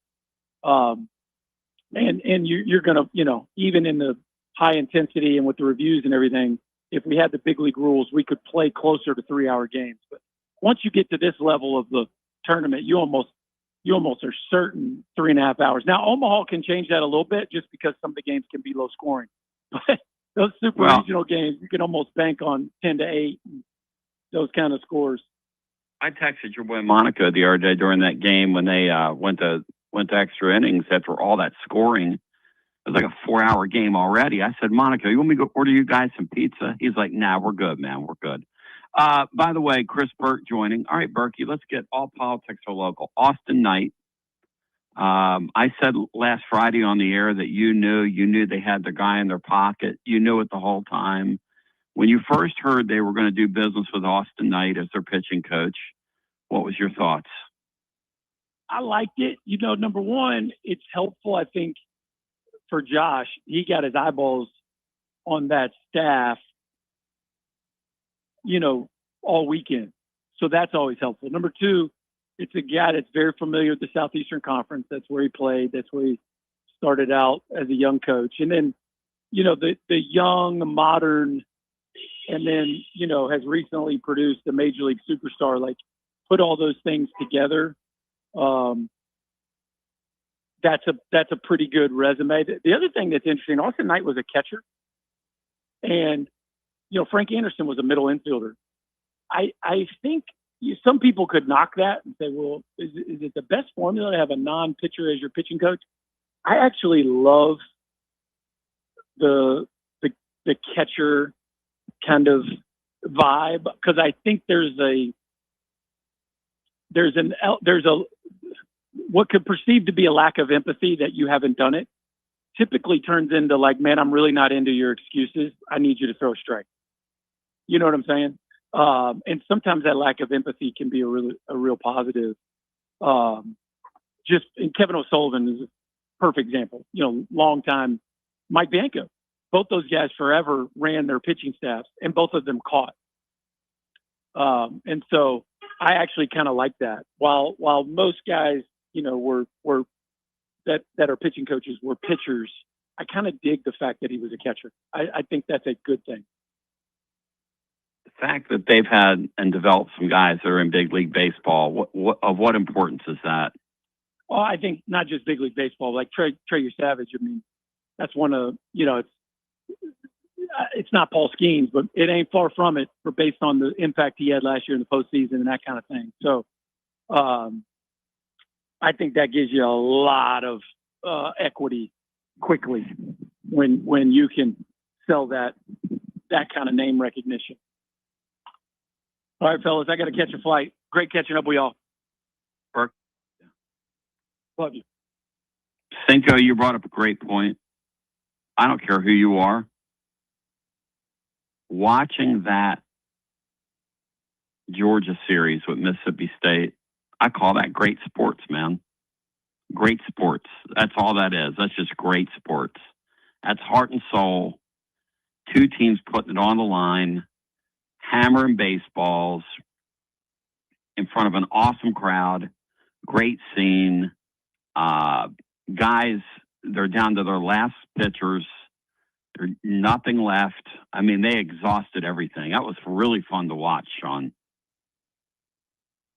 And you're going to, you know, even in the high intensity and with the reviews and everything, if we had the big league rules, we could play closer to 3-hour games. But once you get to this level of the tournament, you almost are certain 3.5 hours. Now, Omaha can change that a little bit just because some of the games can be low scoring. But those super regional games, you can almost bank on 10-8, those kind of scores. I texted your boy Monica the other day during that game when they went to extra innings after all that scoring. It was like a 4-hour game already. I said, Monica, you want me to go order you guys some pizza? He's like, nah, we're good, man. We're good. By the way, Chris Burke joining. All right, Berkey, let's get all politics are local. Austin Knight. I said last Friday on the air that you knew they had the guy in their pocket. You knew it the whole time. When you first heard they were going to do business with Austin Knight as their pitching coach, what was your thoughts? I liked it. You know, number one, it's helpful, I think, for Josh. He got his eyeballs on that staff, you know, all weekend. So that's always helpful. Number two, it's a guy that's very familiar with the Southeastern Conference. That's where he played. That's where he started out as a young coach. And then, you know, the young, modern, and then, you know, has recently produced a major league superstar. Like, put all those things together. That's a pretty good resume. The other thing that's interesting, Austin Knight was a catcher, and you know Frank Anderson was a middle infielder. I think some people could knock that and say, well, is it the best formula to have a non-pitcher as your pitching coach? I actually love the catcher kind of vibe because I think there's what could perceive to be a lack of empathy that you haven't done it typically turns into like, man, I'm really not into your excuses. I need you to throw a strike. You know what I'm saying? And sometimes that lack of empathy can be a real positive. And Kevin O'Sullivan is a perfect example. You know, long time Mike Bianco. Both those guys forever ran their pitching staffs, and both of them caught. And so I actually kind of like that. While most guys, you know, were that are pitching coaches were pitchers, I kind of dig the fact that he was a catcher. I think that's a good thing. The fact that they've had and developed some guys that are in big league baseball, what importance is that? Well, I think not just big league baseball, like Trey Savage. I mean, that's one of, you know, it's not Paul Skeens, but it ain't far from it based on the impact he had last year in the postseason and that kind of thing. So I think that gives you a lot of equity quickly when you can sell that kind of name recognition. All right, fellas, I got to catch a flight. Great catching up with y'all. Burke. Love you. Cinco, you brought up a great point. I don't care who you are. Watching that Georgia series with Mississippi State, I call that great sports, man. Great sports. That's all that is. That's just great sports. That's heart and soul. Two teams putting it on the line, hammering baseballs in front of an awesome crowd. Great scene. Guys, they're down to their last pitchers. There's nothing left. I mean, they exhausted everything. That was really fun to watch, Sean.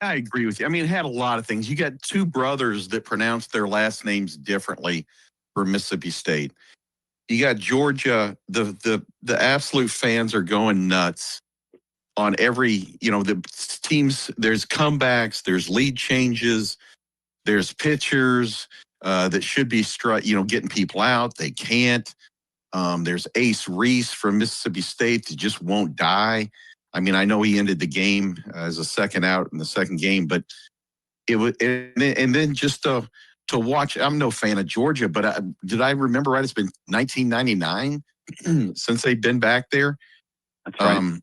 I agree with you. I mean, it had a lot of things. You got two brothers that pronounced their last names differently for Mississippi State. You got Georgia. The absolute fans are going nuts on every, the teams. There's comebacks. There's lead changes. There's pitchers that should be getting people out. They can't. There's Ace Reese from Mississippi State that just won't die. I mean, I know he ended the game as a second out in the second game, but it was, and then just to watch. I'm no fan of Georgia, but did I remember right? It's been 1999 since they've been back there. That's right.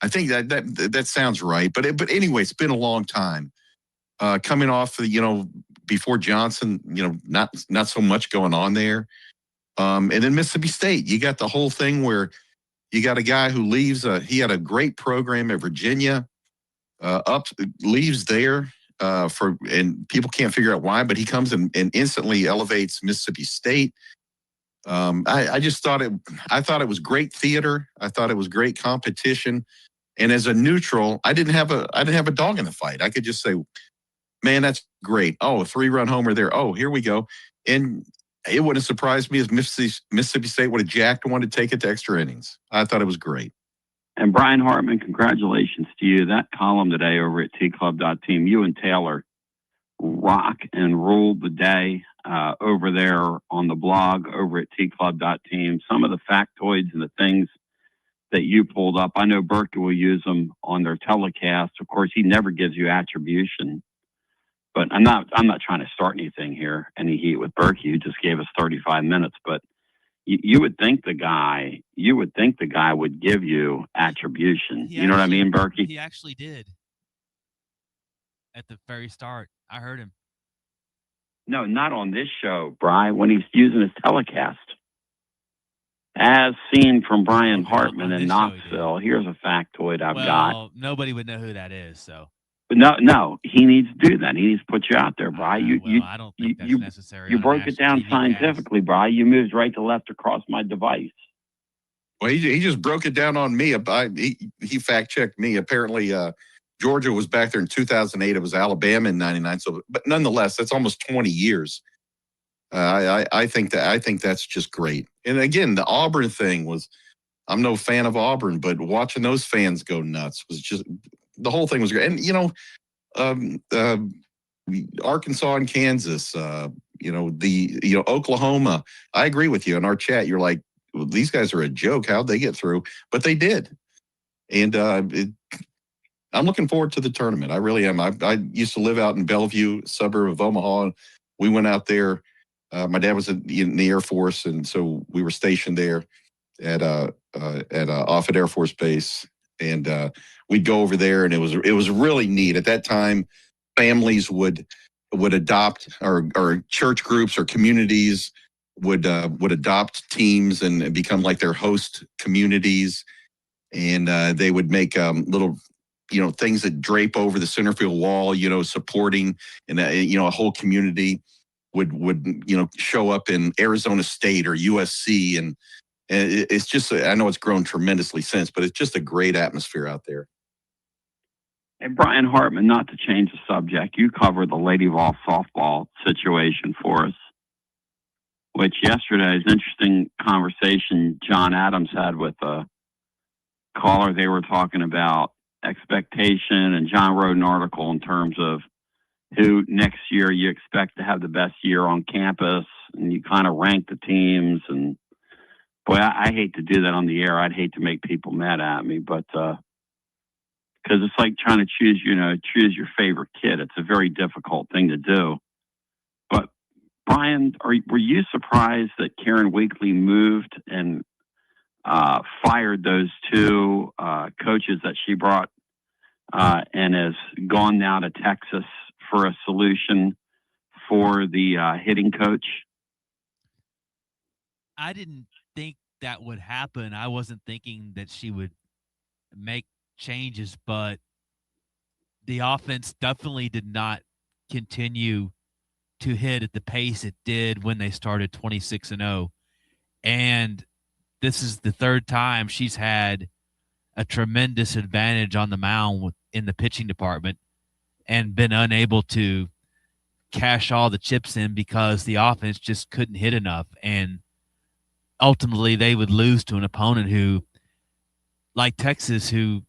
I think that sounds right. But anyway, it's been a long time. Coming off, before Johnson, not so much going on there. And then Mississippi State, you got the whole thing where you got a guy who leaves. He had a great program at Virginia, leaves there and people can't figure out why, but he comes and instantly elevates Mississippi State. I just thought I thought it was great theater. I thought it was great competition. And as a neutral, I didn't have a dog in the fight. I could just say, man, that's great. Oh, a 3-run homer there. Oh, here we go. And it wouldn't surprise me if Mississippi State would have jacked one to take it to extra innings. I thought it was great. And Brian Hartman, congratulations to you. That column today over at tclub.team, you and Taylor rock and ruled the day over there on the blog over at tclub.team. Some of the factoids and the things that you pulled up, I know Berkey will use them on their telecast. Of course, he never gives you attribution. But I'm not trying to start anything here, any heat with Berkey, who just gave us 35 minutes. But you would think the guy would give you attribution. You know what I mean, Berkey? He actually did at the very start. I heard him. No, not on this show, Bri, when he's using his telecast. As seen from Brian Hartman in Knoxville, here's a factoid I've got. Well, nobody would know who that is, so. No, he needs to do that. He needs to put you out there, Bri. I don't think that's necessary. You broke it down scientifically, Bri. You moved right to left across my device. Well, he just broke it down on me. He fact-checked me. Apparently, Georgia was back there in 2008. It was Alabama in 99. So, but nonetheless, that's almost 20 years. I think that's just great. And again, the Auburn thing was, I'm no fan of Auburn, but watching those fans go nuts was just, the whole thing was great. And, Arkansas and Kansas, Oklahoma, I agree with you in our chat. You're like, well, these guys are a joke. How'd they get through? But they did. And I'm looking forward to the tournament. I really am. I used to live out in Bellevue, suburb of Omaha. We went out there. My dad was in the Air Force, and so we were stationed there at Offutt Air Force Base, and we'd go over there, and it was really neat. At that time, families would adopt, or church groups or communities would adopt teams and become like their host communities, and they would make little things that drape over the center field wall, supporting, and a whole community would show up in Arizona State or USC, and it's just, I know it's grown tremendously since, but it's just a great atmosphere out there. And Brian Hartman, not to change the subject, you covered the Lady Vol softball situation for us, which yesterday's interesting conversation John Adams had with a caller. They were talking about expectation, and John wrote an article in terms of who next year you expect to have the best year on campus, and you kind of rank the teams. And boy, I hate to do that on the air. I'd hate to make people mad at me, but because it's like trying to choose your favorite kid. It's a very difficult thing to do. But Brian, were you surprised that Karen Weekly moved and fired those two coaches that she brought and has gone now to Texas for a solution for the hitting coach? I didn't think that would happen. I wasn't thinking that she would make changes, but the offense definitely did not continue to hit at the pace it did when they started 26-0. And this is the third time she's had a tremendous advantage on the mound in the pitching department and been unable to cash all the chips in because the offense just couldn't hit enough. And ultimately they would lose to an opponent who, like Texas, who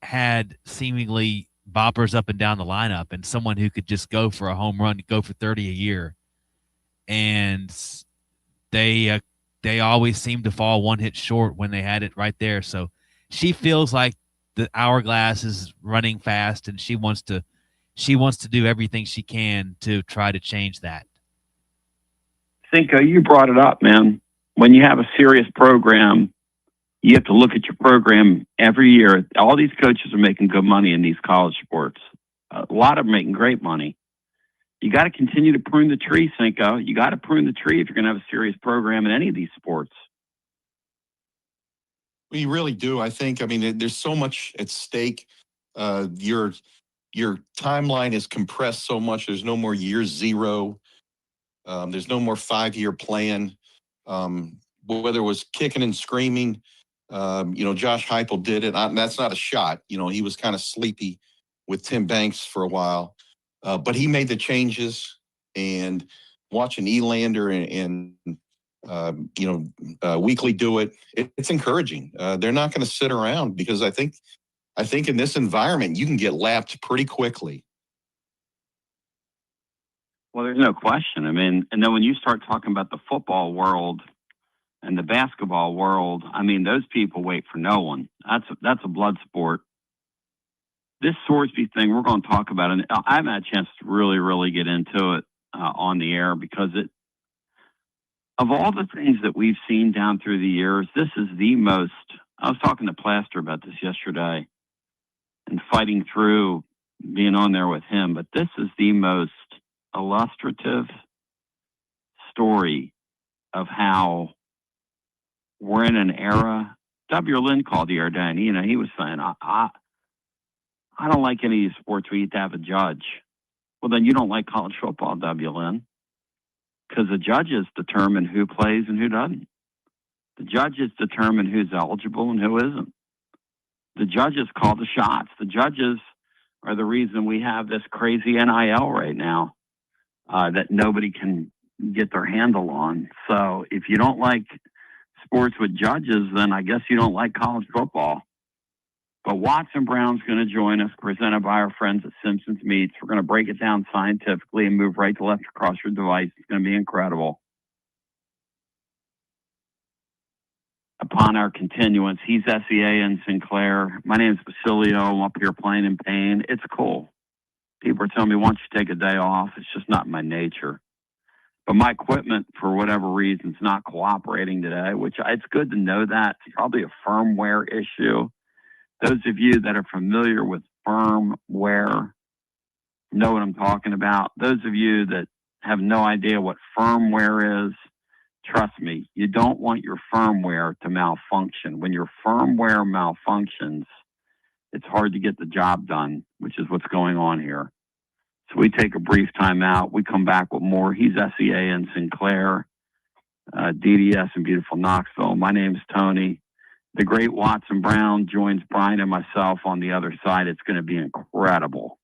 had seemingly boppers up and down the lineup and someone who could just go for a home run, go for 30 a year. And they always seem to fall one hit short when they had it right there. So she feels like the hourglass is running fast, and she wants to do everything she can to try to change that. Cinco, you brought it up, man. When you have a serious program, you have to look at your program every year. All these coaches are making good money in these college sports. A lot of them making great money. You got to continue to prune the tree, Cinco. You got to prune the tree if you're going to have a serious program in any of these sports. We really do. I think, I mean, there's so much at stake. Your timeline is compressed so much. There's no more year zero. There's no more 5-year plan. Whether it was kicking and screaming, Josh Heupel did it. That's not a shot. He was kind of sleepy with Tim Banks for a while. But he made the changes, and watching Elander and Weekly do it, it's encouraging. They're not going to sit around because I think in this environment, you can get lapped pretty quickly. Well, there's no question. I mean, and then when you start talking about the football world and the basketball world, I mean, those people wait for no one. That's a blood sport. This Sorsby thing, we're going to talk about it. I haven't had a chance to really, really get into it on the air because of all the things that we've seen down through the years, this is the most. I was talking to Plaster about this yesterday and fighting through being on there with him, but this is the most illustrative story of how we're in an era. W. Lynn called the other day, and he was saying, I don't like any of these sports where you have to have a judge. Well, then you don't like college football, W. Lynn, because the judges determine who plays and who doesn't. The judges determine who's eligible and who isn't. The judges call the shots. The judges are the reason we have this crazy NIL right now that nobody can get their handle on. So if you don't like sports with judges, then I guess you don't like college football. But Watson Brown's going to join us, presented by our friends at Simpson's Meats. We're going to break it down scientifically and move right to left across your device. It's going to be incredible. Upon our continuance, he's SEA in Sinclair. My name's Basilio. I'm up here playing in pain. It's cool. People are telling me, why don't you take a day off? It's just not my nature. But my equipment, for whatever reason, is not cooperating today, which it's good to know that. It's probably a firmware issue. Those of you that are familiar with firmware know what I'm talking about. Those of you that have no idea what firmware is, trust me, you don't want your firmware to malfunction. When your firmware malfunctions, it's hard to get the job done, which is what's going on here. So we take a brief time out. We come back with more. He's SEA in Sinclair, DDS in beautiful Knoxville. My name's Tony. The great Watson Brown joins Brian and myself on the other side. It's going to be incredible.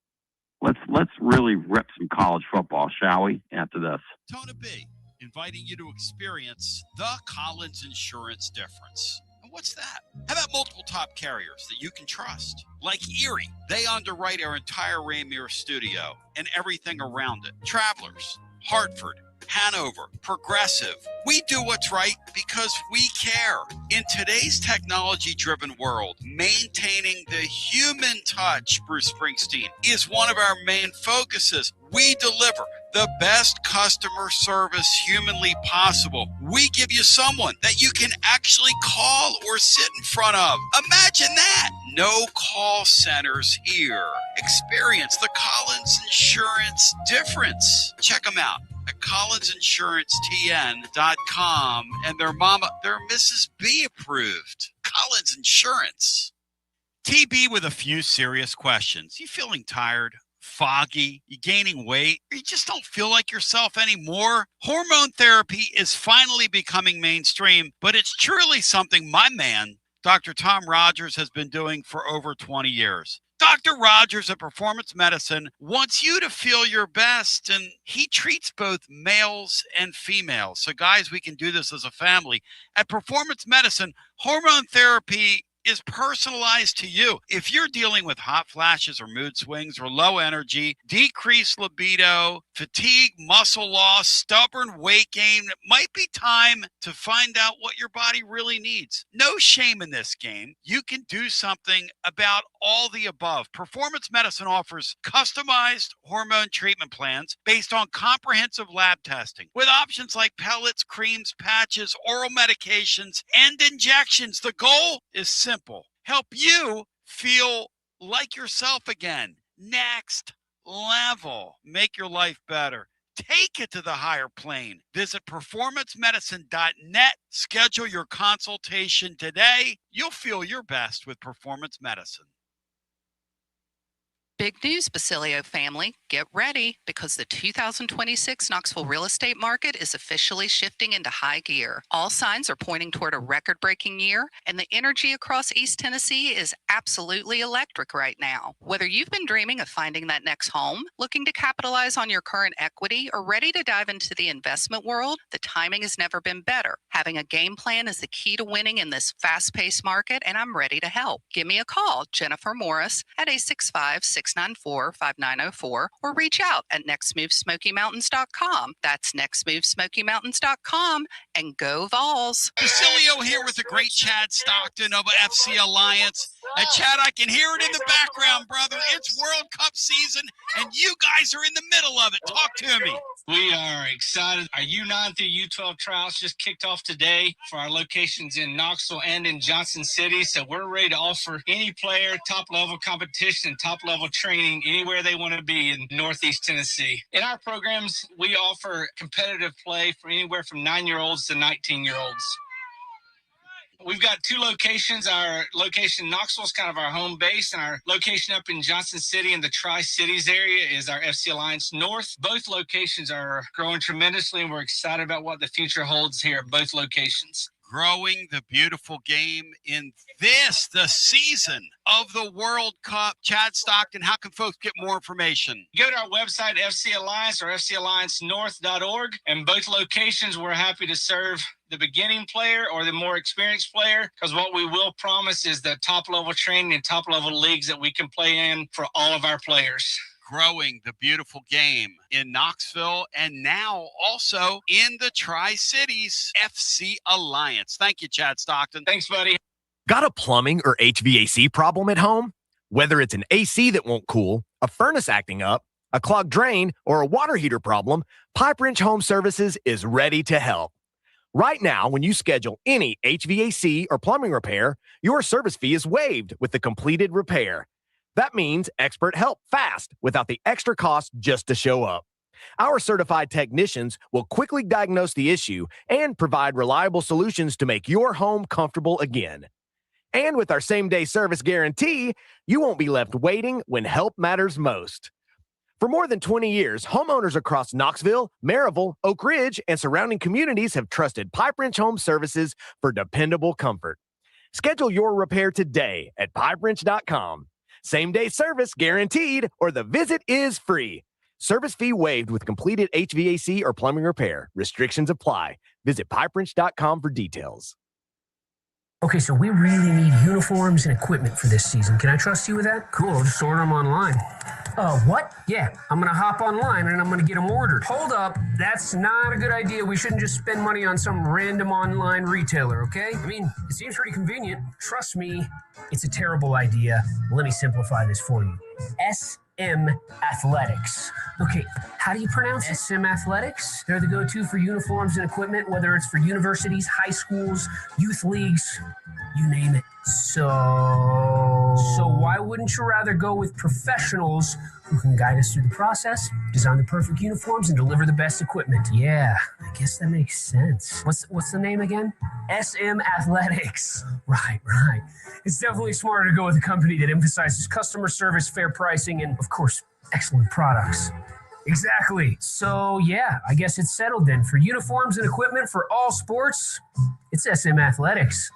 Let's really rip some college football, shall we, after this? Tony B, inviting you to experience the Collins Insurance difference. And what's that? How about multiple top carriers that you can trust? Like Erie, they underwrite our entire Rainier studio and everything around it. Travelers, Hartford, Hanover, Progressive. We do what's right because we care. In today's technology-driven world, maintaining the human touch, Bruce Springsteen, is one of our main focuses. We deliver the best customer service humanly possible. We give you someone that you can actually call or sit in front of. Imagine that. No call centers here. Experience the Collins Insurance difference. Check them out at collinsinsuranceTN.com, and they're Mrs. B approved. Collins Insurance. TB with a few serious questions. You feeling tired, foggy, you gaining weight, or you just don't feel like yourself anymore? Hormone therapy is finally becoming mainstream, but it's truly something my man, Dr. Tom Rogers, has been doing for over 20 years. Dr. Rogers at Performance Medicine wants you to feel your best, and he treats both males and females. So guys, we can do this as a family. At Performance Medicine, hormone therapy is personalized to you. If you're dealing with hot flashes or mood swings or low energy, decreased libido, fatigue, muscle loss, stubborn weight gain, it might be time to find out what your body really needs. No shame in this game. You can do something about all the above. Performance Medicine offers customized hormone treatment plans based on comprehensive lab testing with options like pellets, creams, patches, oral medications, and injections. The goal is simple. Help you feel like yourself again. Next level. Make your life better. Take it to the higher plane. Visit performancemedicine.net. Schedule your consultation today. You'll feel your best with Performance Medicine. Big news, Basilio family. Get ready, because the 2026 Knoxville real estate market is officially shifting into high gear. All signs are pointing toward a record-breaking year, and the energy across East Tennessee is absolutely electric right now. Whether you've been dreaming of finding that next home, looking to capitalize on your current equity, or ready to dive into the investment world, the timing has never been better. Having a game plan is the key to winning in this fast-paced market, and I'm ready to help. Give me a call, Jennifer Morris, at 865-694-5904, or reach out at nextmovesmokymountains.com. That's nextmovesmokymountains.com, and go Vols. Basilio here with the great Chad Stockton of FC Alliance. And Chad, I can hear it in the background, brother. It's World Cup season, and you guys are in the middle of it. Talk to me. We are excited. Our U9 through U12 trials just kicked off today for our locations in Knoxville and in Johnson City. So we're ready to offer any player top-level competition, top-level training anywhere they want to be in Northeast Tennessee. In our programs, we offer competitive play for anywhere from 9-year-olds to 19-year-olds. We've got two locations. Our location in Knoxville is kind of our home base, and our location up in Johnson City in the Tri-Cities area is our FC Alliance North. Both locations are growing tremendously, and we're excited about what the future holds here at both locations. Growing the beautiful game in the season of the World Cup. Chad Stockton, how can folks get more information? Go to our website, FC Alliance or FCAllianceNorth.org. And both locations, we're happy to serve the beginning player or the more experienced player, because what we will promise is the top-level training and top-level leagues that we can play in for all of our players. Growing the beautiful game in Knoxville and now also in the Tri-Cities. FC Alliance. Thank you, Chad Stockton. Thanks, buddy. Got a plumbing or HVAC problem at home? Whether it's an AC that won't cool, a furnace acting up, a clogged drain, or a water heater problem, Pipe Wrench Home Services is ready to help. Right now, when you schedule any HVAC or plumbing repair, your service fee is waived with the completed repair. That means expert help fast without the extra cost just to show up. Our certified technicians will quickly diagnose the issue and provide reliable solutions to make your home comfortable again. And with our same-day service guarantee, you won't be left waiting when help matters most. For more than 20 years, homeowners across Knoxville, Maryville, Oak Ridge, and surrounding communities have trusted Pipe Wrench Home Services for dependable comfort. Schedule your repair today at pipewrench.com. Same-day service guaranteed, or the visit is free. Service fee waived with completed HVAC or plumbing repair. Restrictions apply. Visit pipewrench.com for details. Okay, so we really need uniforms and equipment for this season. Can I trust you with that? Cool, I'll just order them online. What? Yeah, I'm going to hop online and I'm going to get them ordered. Hold up, that's not a good idea. We shouldn't just spend money on some random online retailer, okay? I mean, it seems pretty convenient. Trust me, it's a terrible idea. Let me simplify this for you. SM Athletics. Okay, how do you pronounce it? SM Athletics? They're the go-to for uniforms and equipment, whether it's for universities, high schools, youth leagues, you name it. So So why wouldn't you rather go with professionals who can guide us through the process, design the perfect uniforms, and deliver the best equipment? Yeah, I guess that makes sense. What's the name again? SM Athletics. Right. It's definitely smarter to go with a company that emphasizes customer service, fair pricing, and, of course, excellent products. Exactly. So, yeah, I guess it's settled then. For uniforms and equipment for all sports, it's SM Athletics.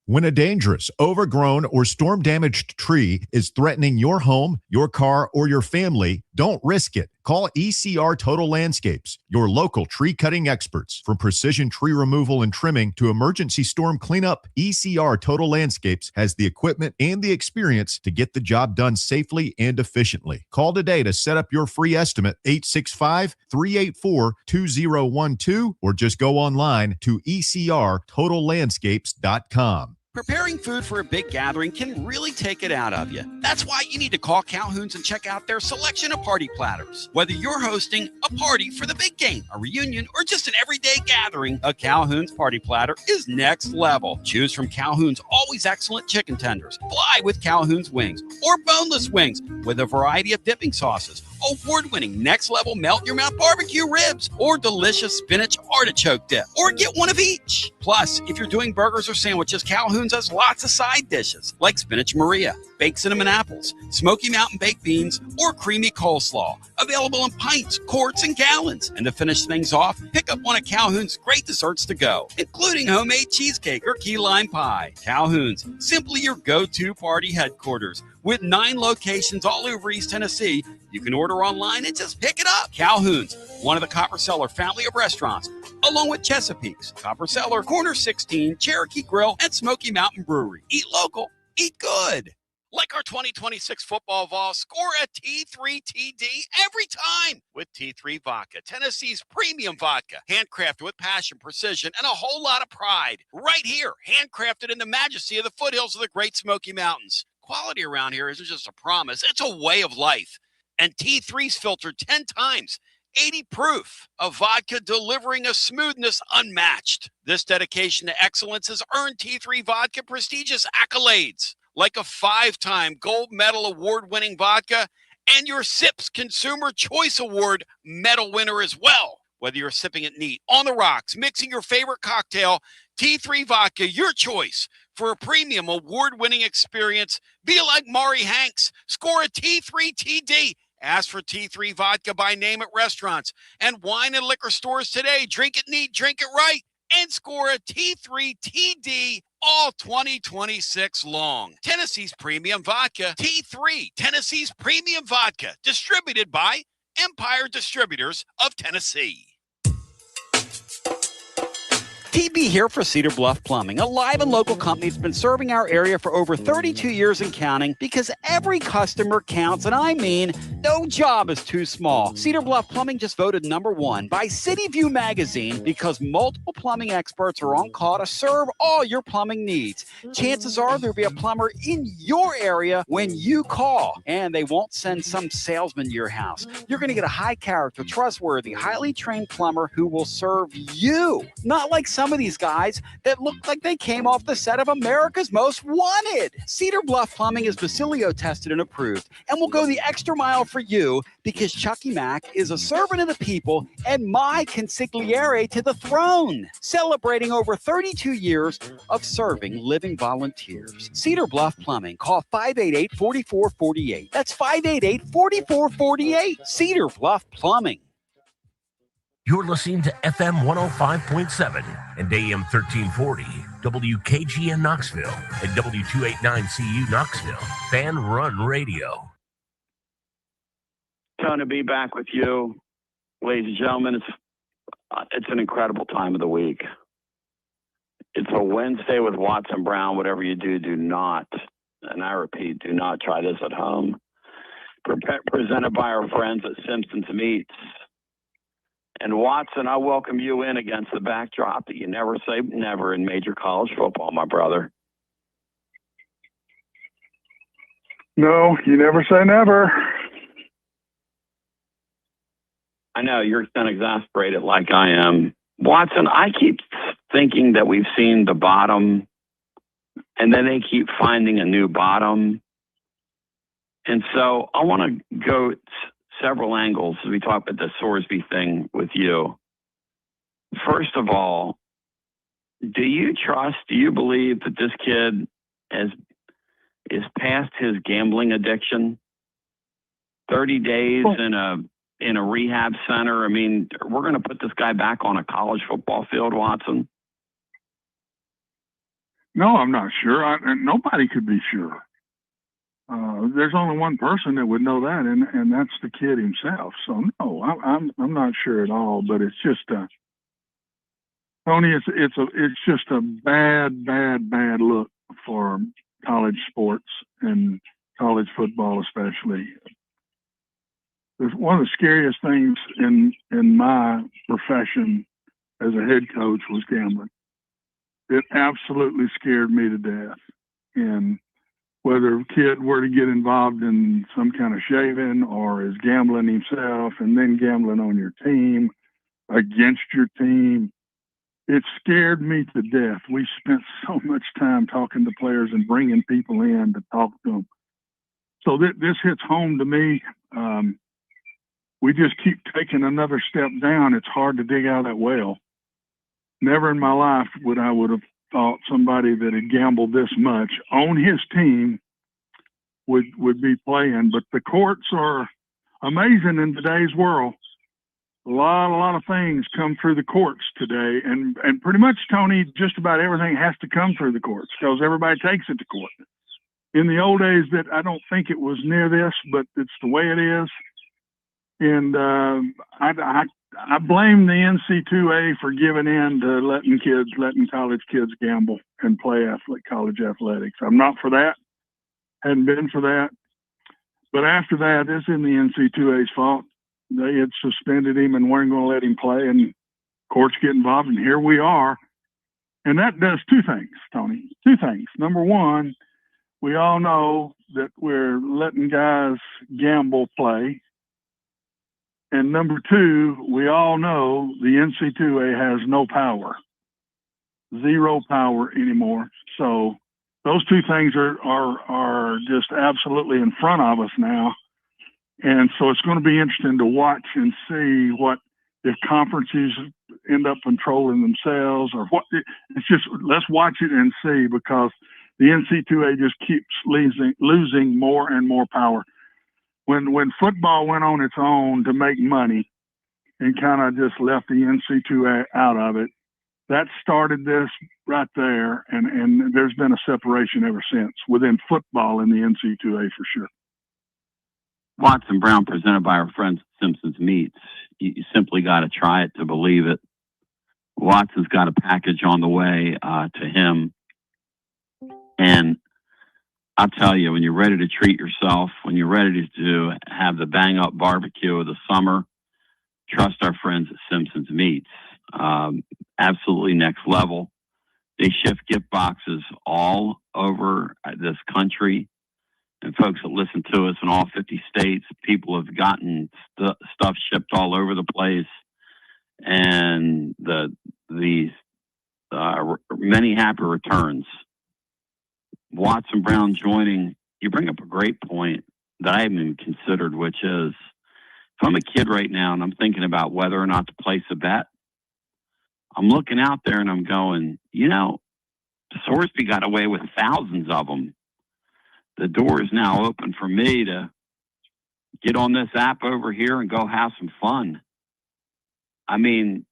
When a dangerous, overgrown, or storm-damaged tree is threatening your home, your car, or your family, don't risk it. Call ECR Total Landscapes, your local tree-cutting experts. From precision tree removal and trimming to emergency storm cleanup, ECR Total Landscapes has the equipment and the experience to get the job done safely and efficiently. Call today to set up your free estimate, 865-384-2012, or just go online to ecrtotallandscapes.com. Preparing food for a big gathering can really take it out of you. That's why you need to call Calhoun's and check out their selection of party platters. Whether you're hosting a party for the big game, a reunion, or just an everyday gathering, a Calhoun's party platter is next level. Choose from Calhoun's always excellent chicken tenders, fly with Calhoun's wings, or boneless wings with a variety of dipping sauces, award-winning next-level melt-in-your-mouth barbecue ribs, or delicious spinach artichoke dip, or get one of each. Plus, if you're doing burgers or sandwiches, Calhoun's has lots of side dishes like spinach Maria, baked cinnamon apples, Smoky Mountain baked beans, or creamy coleslaw. Available in pints, quarts, and gallons. And to finish things off, pick up one of Calhoun's great desserts to go, including homemade cheesecake or key lime pie. Calhoun's, simply your go-to party headquarters. With 9 locations all over East Tennessee, you can order online and just pick it up. Calhoun's, one of the Copper Cellar family of restaurants, along with Chesapeake's, Copper Cellar, Corner 16, Cherokee Grill, and Smoky Mountain Brewery. Eat local, eat good. Like our 2026 football Vol, score a T3TD every time with T3 Vodka, Tennessee's premium vodka, handcrafted with passion, precision, and a whole lot of pride. Right here, handcrafted in the majesty of the foothills of the Great Smoky Mountains. Quality around here isn't just a promise, it's a way of life. And T3's filtered 10 times, 80 proof of vodka delivering a smoothness unmatched. This dedication to excellence has earned T3 Vodka prestigious accolades, like a 5-time gold medal award-winning vodka and your SIPS Consumer Choice Award medal winner as well. Whether you're sipping it neat, on the rocks, mixing your favorite cocktail, T3 Vodka, your choice for a premium award-winning experience. Be like Maury Hanks. Score a T3TD. Ask for T3 Vodka by name at restaurants and wine and liquor stores today. Drink it neat, drink it right, and score a T3TD all 2026 long. Tennessee's Premium Vodka. T3, Tennessee's Premium Vodka. Distributed by Empire Distributors of Tennessee. TB here for Cedar Bluff Plumbing, a live and local company that's been serving our area for over 32 years and counting, because every customer counts, and I mean no job is too small. Cedar Bluff Plumbing just voted #1 by City View magazine because multiple plumbing experts are on call to serve all your plumbing needs. Chances are there'll be a plumber in your area when you call, and they won't send some salesman to your house. You're going to get a high character, trustworthy, highly trained plumber who will serve you, not like some of these guys that look like they came off the set of America's Most Wanted. Cedar Bluff Plumbing is Basilio tested and approved and will go the extra mile for you because Chucky Mack is a servant of the people and my consigliere to the throne, celebrating over 32 years of serving living volunteers. Cedar Bluff Plumbing. Call 588-4448. That's 588-4448. Cedar Bluff Plumbing. You're listening to FM 105.7 and AM 1340, WKGN Knoxville, and W289CU Knoxville, Fan Run Radio. Ton to be back with you, ladies and gentlemen. It's an incredible time of the week. It's a Wednesday with Watson Brown. Whatever you do, do not, and I repeat, do not try this at home. Presented by our friends at Simpson's Meats. And Watson, I welcome you in against the backdrop that you never say never in major college football, my brother. No, you never say never. I know you're kind of exasperated like I am. Watson, I keep thinking that we've seen the bottom, and then they keep finding a new bottom. And so I want to go several angles as we talk about the Sorsby thing with you. First of all, do you believe that this kid is past his gambling addiction? 30 days in a rehab center. I mean, we're going to put this guy back on a college football field, Watson? No, I'm not sure. Nobody could be sure. There's only one person that would know that, and that's the kid himself. So no, I'm not sure at all. But it's just Tony. It's just a bad look for college sports and college football especially. It's one of the scariest things in my profession as a head coach was gambling. It absolutely scared me to death. And whether a kid were to get involved in some kind of shaving or is gambling himself and then gambling on your team, against your team, it scared me to death. We spent so much time talking to players and bringing people in to talk to them. So this hits home to me. We just keep taking another step down. It's hard to dig out of that well. Never in my life would I have thought somebody that had gambled this much on his team would be playing. But the courts are amazing in today's world. A lot of things come through the courts today, and pretty much, Tony, just about everything has to come through the courts because everybody takes it to court. In the old days, that I don't think it was near this, but it's the way it is. And I blame the NC2A for giving in to letting college kids gamble and play college athletics. I'm not for that. Hadn't been for that. But after that, it's in the NC2A's fault. They had suspended him and weren't going to let him play, and courts get involved, and here we are. And that does two things, Tony. Two things. Number one, we all know that we're letting guys gamble play. And number two, we all know the NC2A has no power, zero power anymore. So those two things are just absolutely in front of us now. And so it's going to be interesting to watch and see what if conferences end up controlling themselves or what. It's just let's watch it and see because the NC2A just keeps losing more and more power. When football went on its own to make money and kind of just left the NC2A out of it, that started this right there, and there's been a separation ever since within football and the NC2A for sure. Watson Brown presented by our friends at Simpson's Meats. You simply got to try it to believe it. Watson's got a package on the way to him. And I'll tell you, when you're ready to treat yourself, when you're ready to have the bang-up barbecue of the summer, trust our friends at Simpson's Meats. Absolutely next level. They ship gift boxes all over this country. And folks that listen to us in all 50 states, people have gotten stuff shipped all over the place. And these many happy returns. Watson Brown joining, you bring up a great point that I haven't even considered, which is if I'm a kid right now and I'm thinking about whether or not to place a bet, I'm looking out there and I'm going, Sorsby got away with thousands of them. The door is now open for me to get on this app over here and go have some fun. I mean,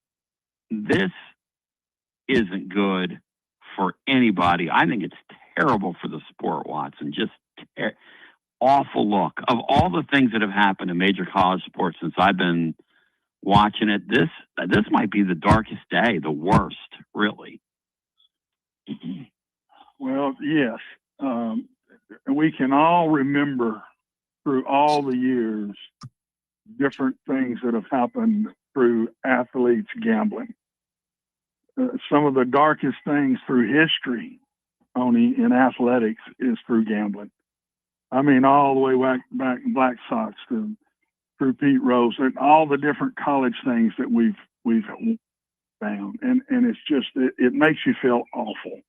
this isn't good for anybody. I think it's terrible for the sport, Watson. Just awful look. Of all the things that have happened in major college sports since I've been watching it, this might be the darkest day, the worst, really. Well, yes. We can all remember through all the years different things that have happened through athletes gambling. Some of the darkest things through history, Tony, in athletics is through gambling. I mean, all the way back Black Sox through Pete Rose and all the different college things that we've found. And it's just, it makes you feel awful.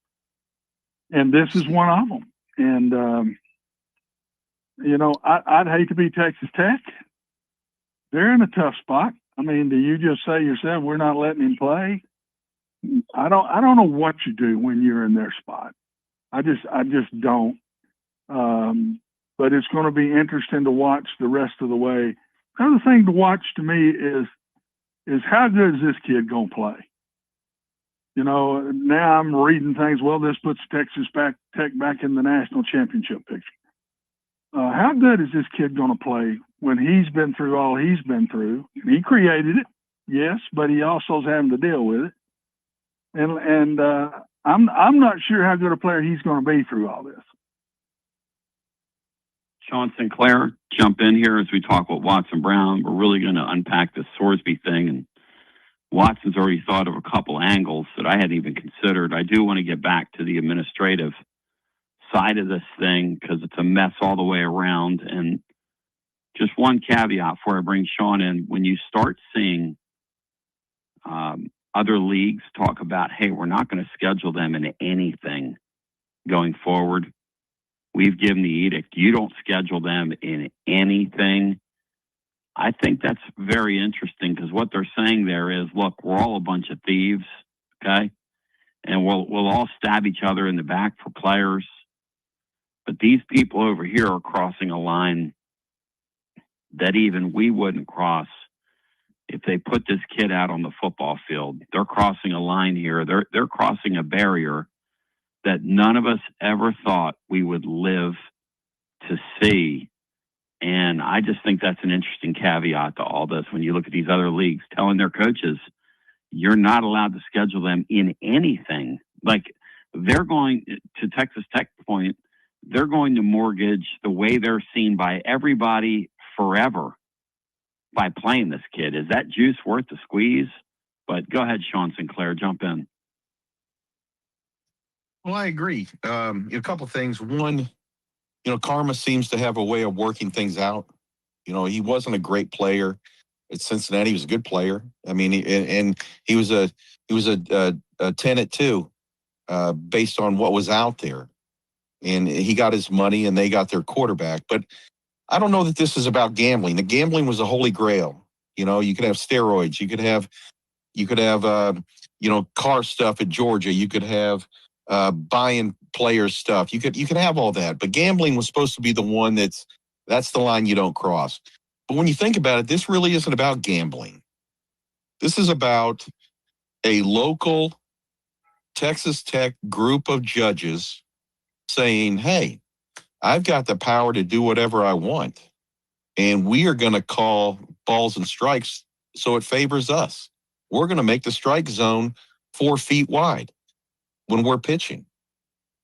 And this is one of them. And I'd hate to be Texas Tech. They're in a tough spot. I mean, do you just say yourself, we're not letting him play? I don't know what you do when you're in their spot. I just don't. But it's going to be interesting to watch the rest of the way. Another thing to watch to me is how good is this kid going to play? Now I'm reading things. Well, this puts Texas Tech back in the national championship picture. How good is this kid going to play when he's been through all he's been through? He created it, yes, but he also is having to deal with it. And I'm not sure how good a player he's going to be through all this. Sean Sinclair, jump in here as we talk with Watson Brown. We're really going to unpack this Sorsby thing, and Watson's already thought of a couple angles that I hadn't even considered. I do want to get back to the administrative side of this thing because it's a mess all the way around. And just one caveat before I bring Sean in: when you start seeing other leagues talk about, hey, we're not going to schedule them in anything going forward, we've given the edict, you don't schedule them in anything. I think that's very interesting because what they're saying there is, look, we're all a bunch of thieves, okay? And we'll all stab each other in the back for players. But these people over here are crossing a line that even we wouldn't cross if they put this kid out on the football field. They're crossing a line here. They're crossing a barrier that none of us ever thought we would live to see. And I just think that's an interesting caveat to all this. When you look at these other leagues telling their coaches, you're not allowed to schedule them in anything. Like, they're going to Texas Tech point, they're going to mortgage the way they're seen by everybody forever by playing this kid. Is that juice worth the squeeze? But go ahead, Sean Sinclair, jump in. Well, I agree. A couple things. One, karma seems to have a way of working things out. He wasn't a great player at Cincinnati. He was a good player. I mean, he was a 10 at 2 based on what was out there. And he got his money and they got their quarterback. But I don't know that this is about gambling. The gambling was a holy grail. You could have steroids. You could have car stuff at Georgia. You could have buying players stuff. You could have all that. But gambling was supposed to be the one that's the line you don't cross. But when you think about it, this really isn't about gambling. This is about a local Texas Tech group of judges saying, hey, I've got the power to do whatever I want. And we are going to call balls and strikes so it favors us. We're going to make the strike zone 4 feet wide when we're pitching.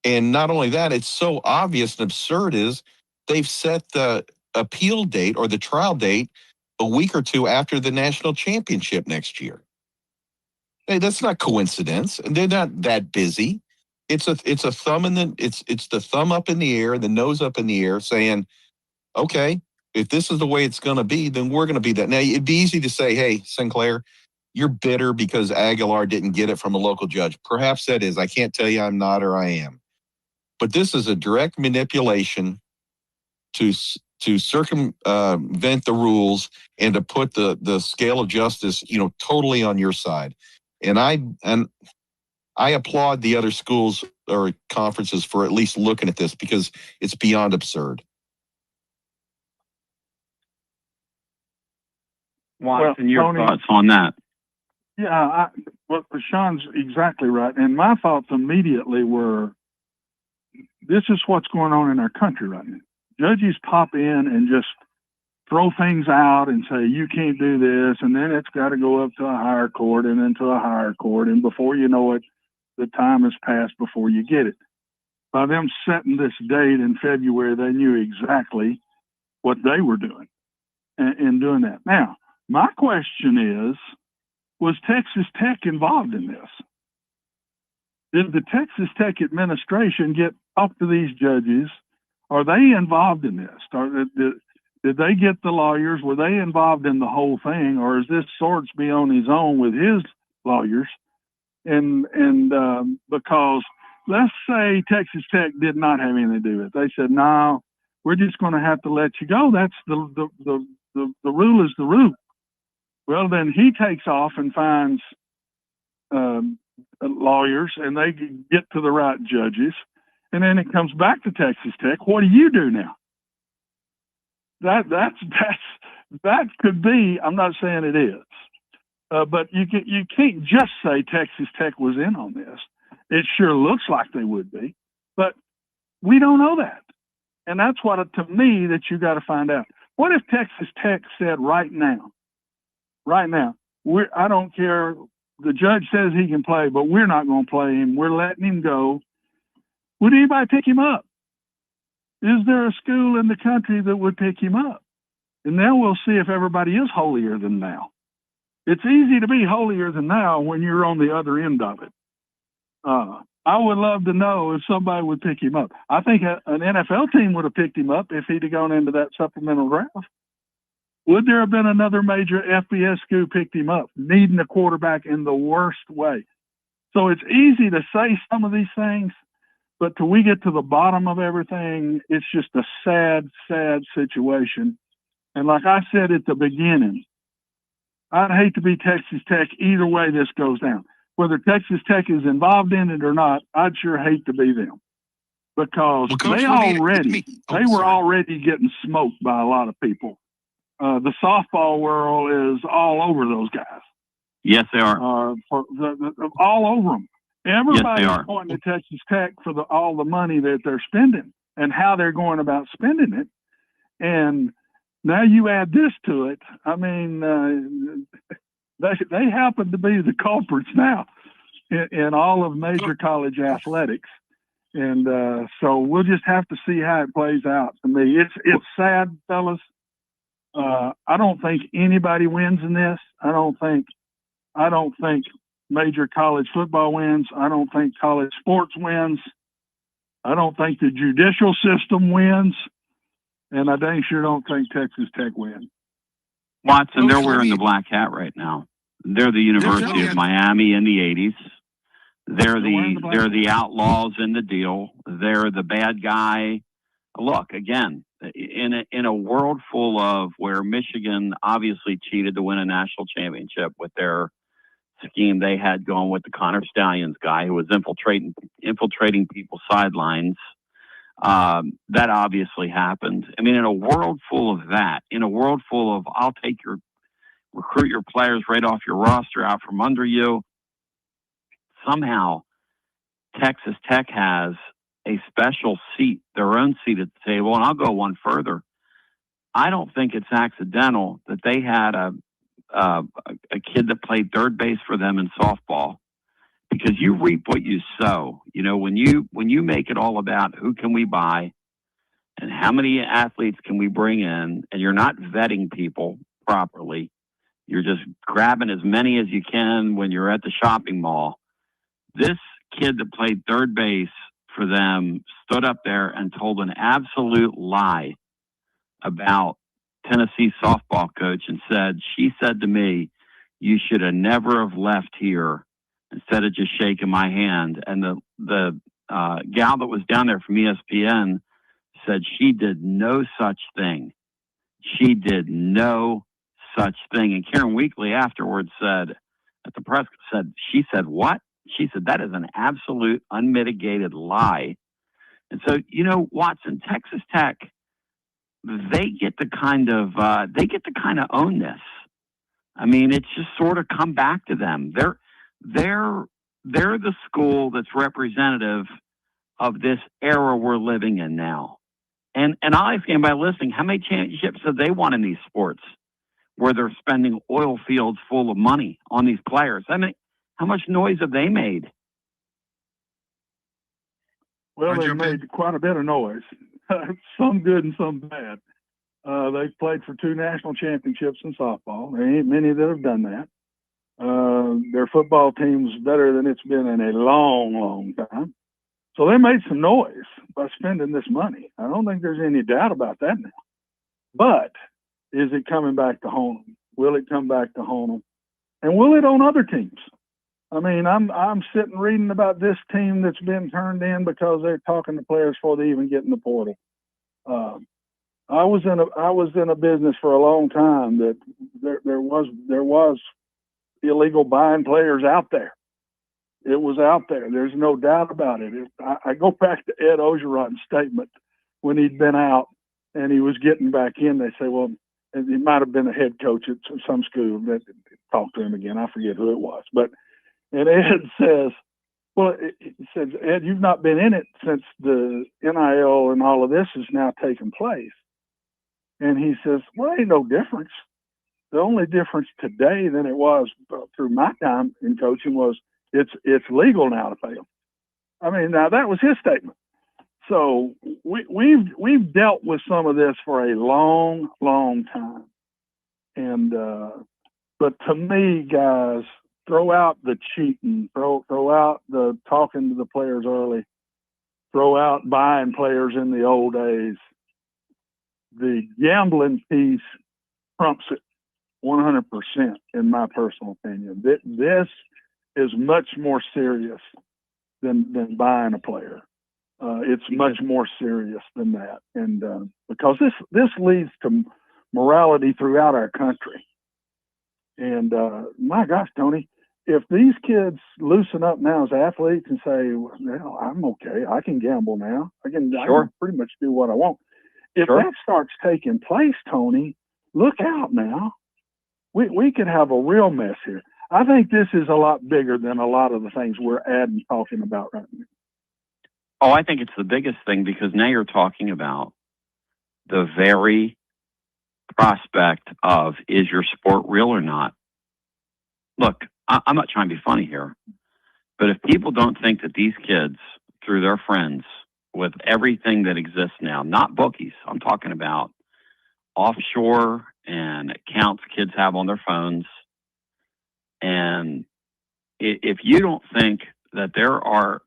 And not only that, it's so obvious and absurd is they've set the appeal date or the trial date a week or two after the national championship next year. Hey, that's not coincidence. And they're not that busy. It's a thumb it's the thumb up in the air, the nose up in the air saying, okay, if this is the way it's going to be, then we're going to be that. Now, it'd be easy to say, hey, Sinclair, you're bitter because Aguilar didn't get it from a local judge. Perhaps that is. I can't tell you I'm not or I am. But this is a direct manipulation to circumvent the rules and to put the scale of justice, totally on your side. And I applaud the other schools or conferences for at least looking at this because it's beyond absurd. Watson, your thoughts on that? Yeah, Sean's exactly right. And my thoughts immediately were, this is what's going on in our country right now. Judges pop in and just throw things out and say, you can't do this. And then it's got to go up to a higher court and then to a higher court. And before you know it, the time has passed before you get it. By them setting this date in February, they knew exactly what they were doing in doing that. Now, my question is, was Texas Tech involved in this? Did the Texas Tech administration talk to these judges? Are they involved in this? Did they get the lawyers? Were they involved in the whole thing? Or is this Sorsby on his own with his lawyers? And because let's say Texas Tech did not have anything to do with it. They said, no, we're just going to have to let you go. That's the rule is the rule. Well, then he takes off and finds lawyers, and they get to the right judges, and then it comes back to Texas Tech. What do you do now? That could be. I'm not saying it is, but you can't just say Texas Tech was in on this. It sure looks like they would be, but we don't know that, and that's what to me that you got to find out. What if Texas Tech said right now, I don't care. The judge says he can play, but we're not going to play him. We're letting him go. Would anybody pick him up? Is there a school in the country that would pick him up? And then we'll see if everybody is holier than thou. It's easy to be holier than thou when you're on the other end of it. I would love to know if somebody would pick him up. I think an NFL team would have picked him up if he'd have gone into that supplemental draft. Would there have been another major FBS school picked him up, needing a quarterback in the worst way? So it's easy to say some of these things, but till we get to the bottom of everything, it's just a sad, sad situation. And like I said at the beginning, I'd hate to be Texas Tech either way this goes down. Whether Texas Tech is involved in it or not, I'd sure hate to be them. Because they were already getting smoked by a lot of people. The softball world is all over those guys. Yes, they are. All over them. Everybody's pointing to Texas Tech for all the money that they're spending and how they're going about spending it. And now you add this to it. I mean, they happen to be the culprits now in all of major college athletics. And so we'll just have to see how it plays out. To me, it's sad, fellas. I don't think anybody wins in this. I don't think major college football wins. I don't think college sports wins. I don't think the judicial system wins. And I dang sure don't think Texas Tech wins. Watson, they're wearing the black hat right now. They're the University of Miami in the 80s. They're the outlaws in the deal. They're the bad guy. Look, again, in a world full of where Michigan obviously cheated to win a national championship with their scheme they had going with the Connor Stallions guy who was infiltrating people's sidelines. That obviously happened. I mean, in a world full of that, in a world full of recruit your players right off your roster out from under you, somehow Texas Tech has a special seat, their own seat at the table. And I'll go one further. I don't think it's accidental that they had a kid that played third base for them in softball, because you reap what you sow. You know, when you make it all about who can we buy and how many athletes can we bring in, and you're not vetting people properly, you're just grabbing as many as you can when you're at the shopping mall. This kid that played third base for them stood up there and told an absolute lie about Tennessee softball coach and said, she said to me, you should have never have left here instead of just shaking my hand. And the gal that was down there from ESPN said she did no such thing. She did no such thing. And Karen Weekly afterwards said, at the press, she said, what? She said, that is an absolute unmitigated lie. And so, you know, Watson, Texas Tech, they get to kind of own this. I mean, it's just sort of come back to them. They're the school that's representative of this era we're living in now. And I'll ask anybody listening, how many championships have they won in these sports where they're spending oil fields full of money on these players? I mean, how much noise have they made? Well, they've made quite a bit of noise, some good and some bad. They've played for 2 national championships in softball. There ain't many that have done that. Their football team's better than it's been in a long, long time. So they made some noise by spending this money. I don't think there's any doubt about that now. But is it coming back to haunt them? Will it come back to haunt them? And will it on other teams? I mean, I'm sitting reading about this team that's been turned in because they're talking to players before they even get in the portal. I was in a business for a long time that there was illegal buying players out there. It was out there. There's no doubt about it. I go back to Ed Ogeron's statement when he'd been out and he was getting back in. They say, well, and he might have been a head coach at some school that talked to him again. I forget who it was, and Ed says, well, he says, Ed, you've not been in it since the NIL and all of this has now taken place. And he says, well, ain't no difference. The only difference today than it was through my time in coaching was it's legal now to fail. I mean, now that was his statement. So we've dealt with some of this for a long, long time. And but to me, guys, throw out the cheating, throw out the talking to the players early, throw out buying players in the old days. The gambling piece trumps it 100%, in my personal opinion. This is much more serious than buying a player. It's much more serious than that, and because this leads to morality throughout our country. And my gosh, Tony, if these kids loosen up now as athletes and say, "Well, I'm okay. I can gamble now. I can pretty much do what I want." If that starts taking place, Tony, look out now. We could have a real mess here. I think this is a lot bigger than a lot of the things we're adding talking about right now. Oh, I think it's the biggest thing because now you're talking about the very prospect of, is your sport real or not? Look, I'm not trying to be funny here, but if people don't think that these kids, through their friends, with everything that exists now, not bookies, I'm talking about offshore and accounts kids have on their phones, and if you don't think that there are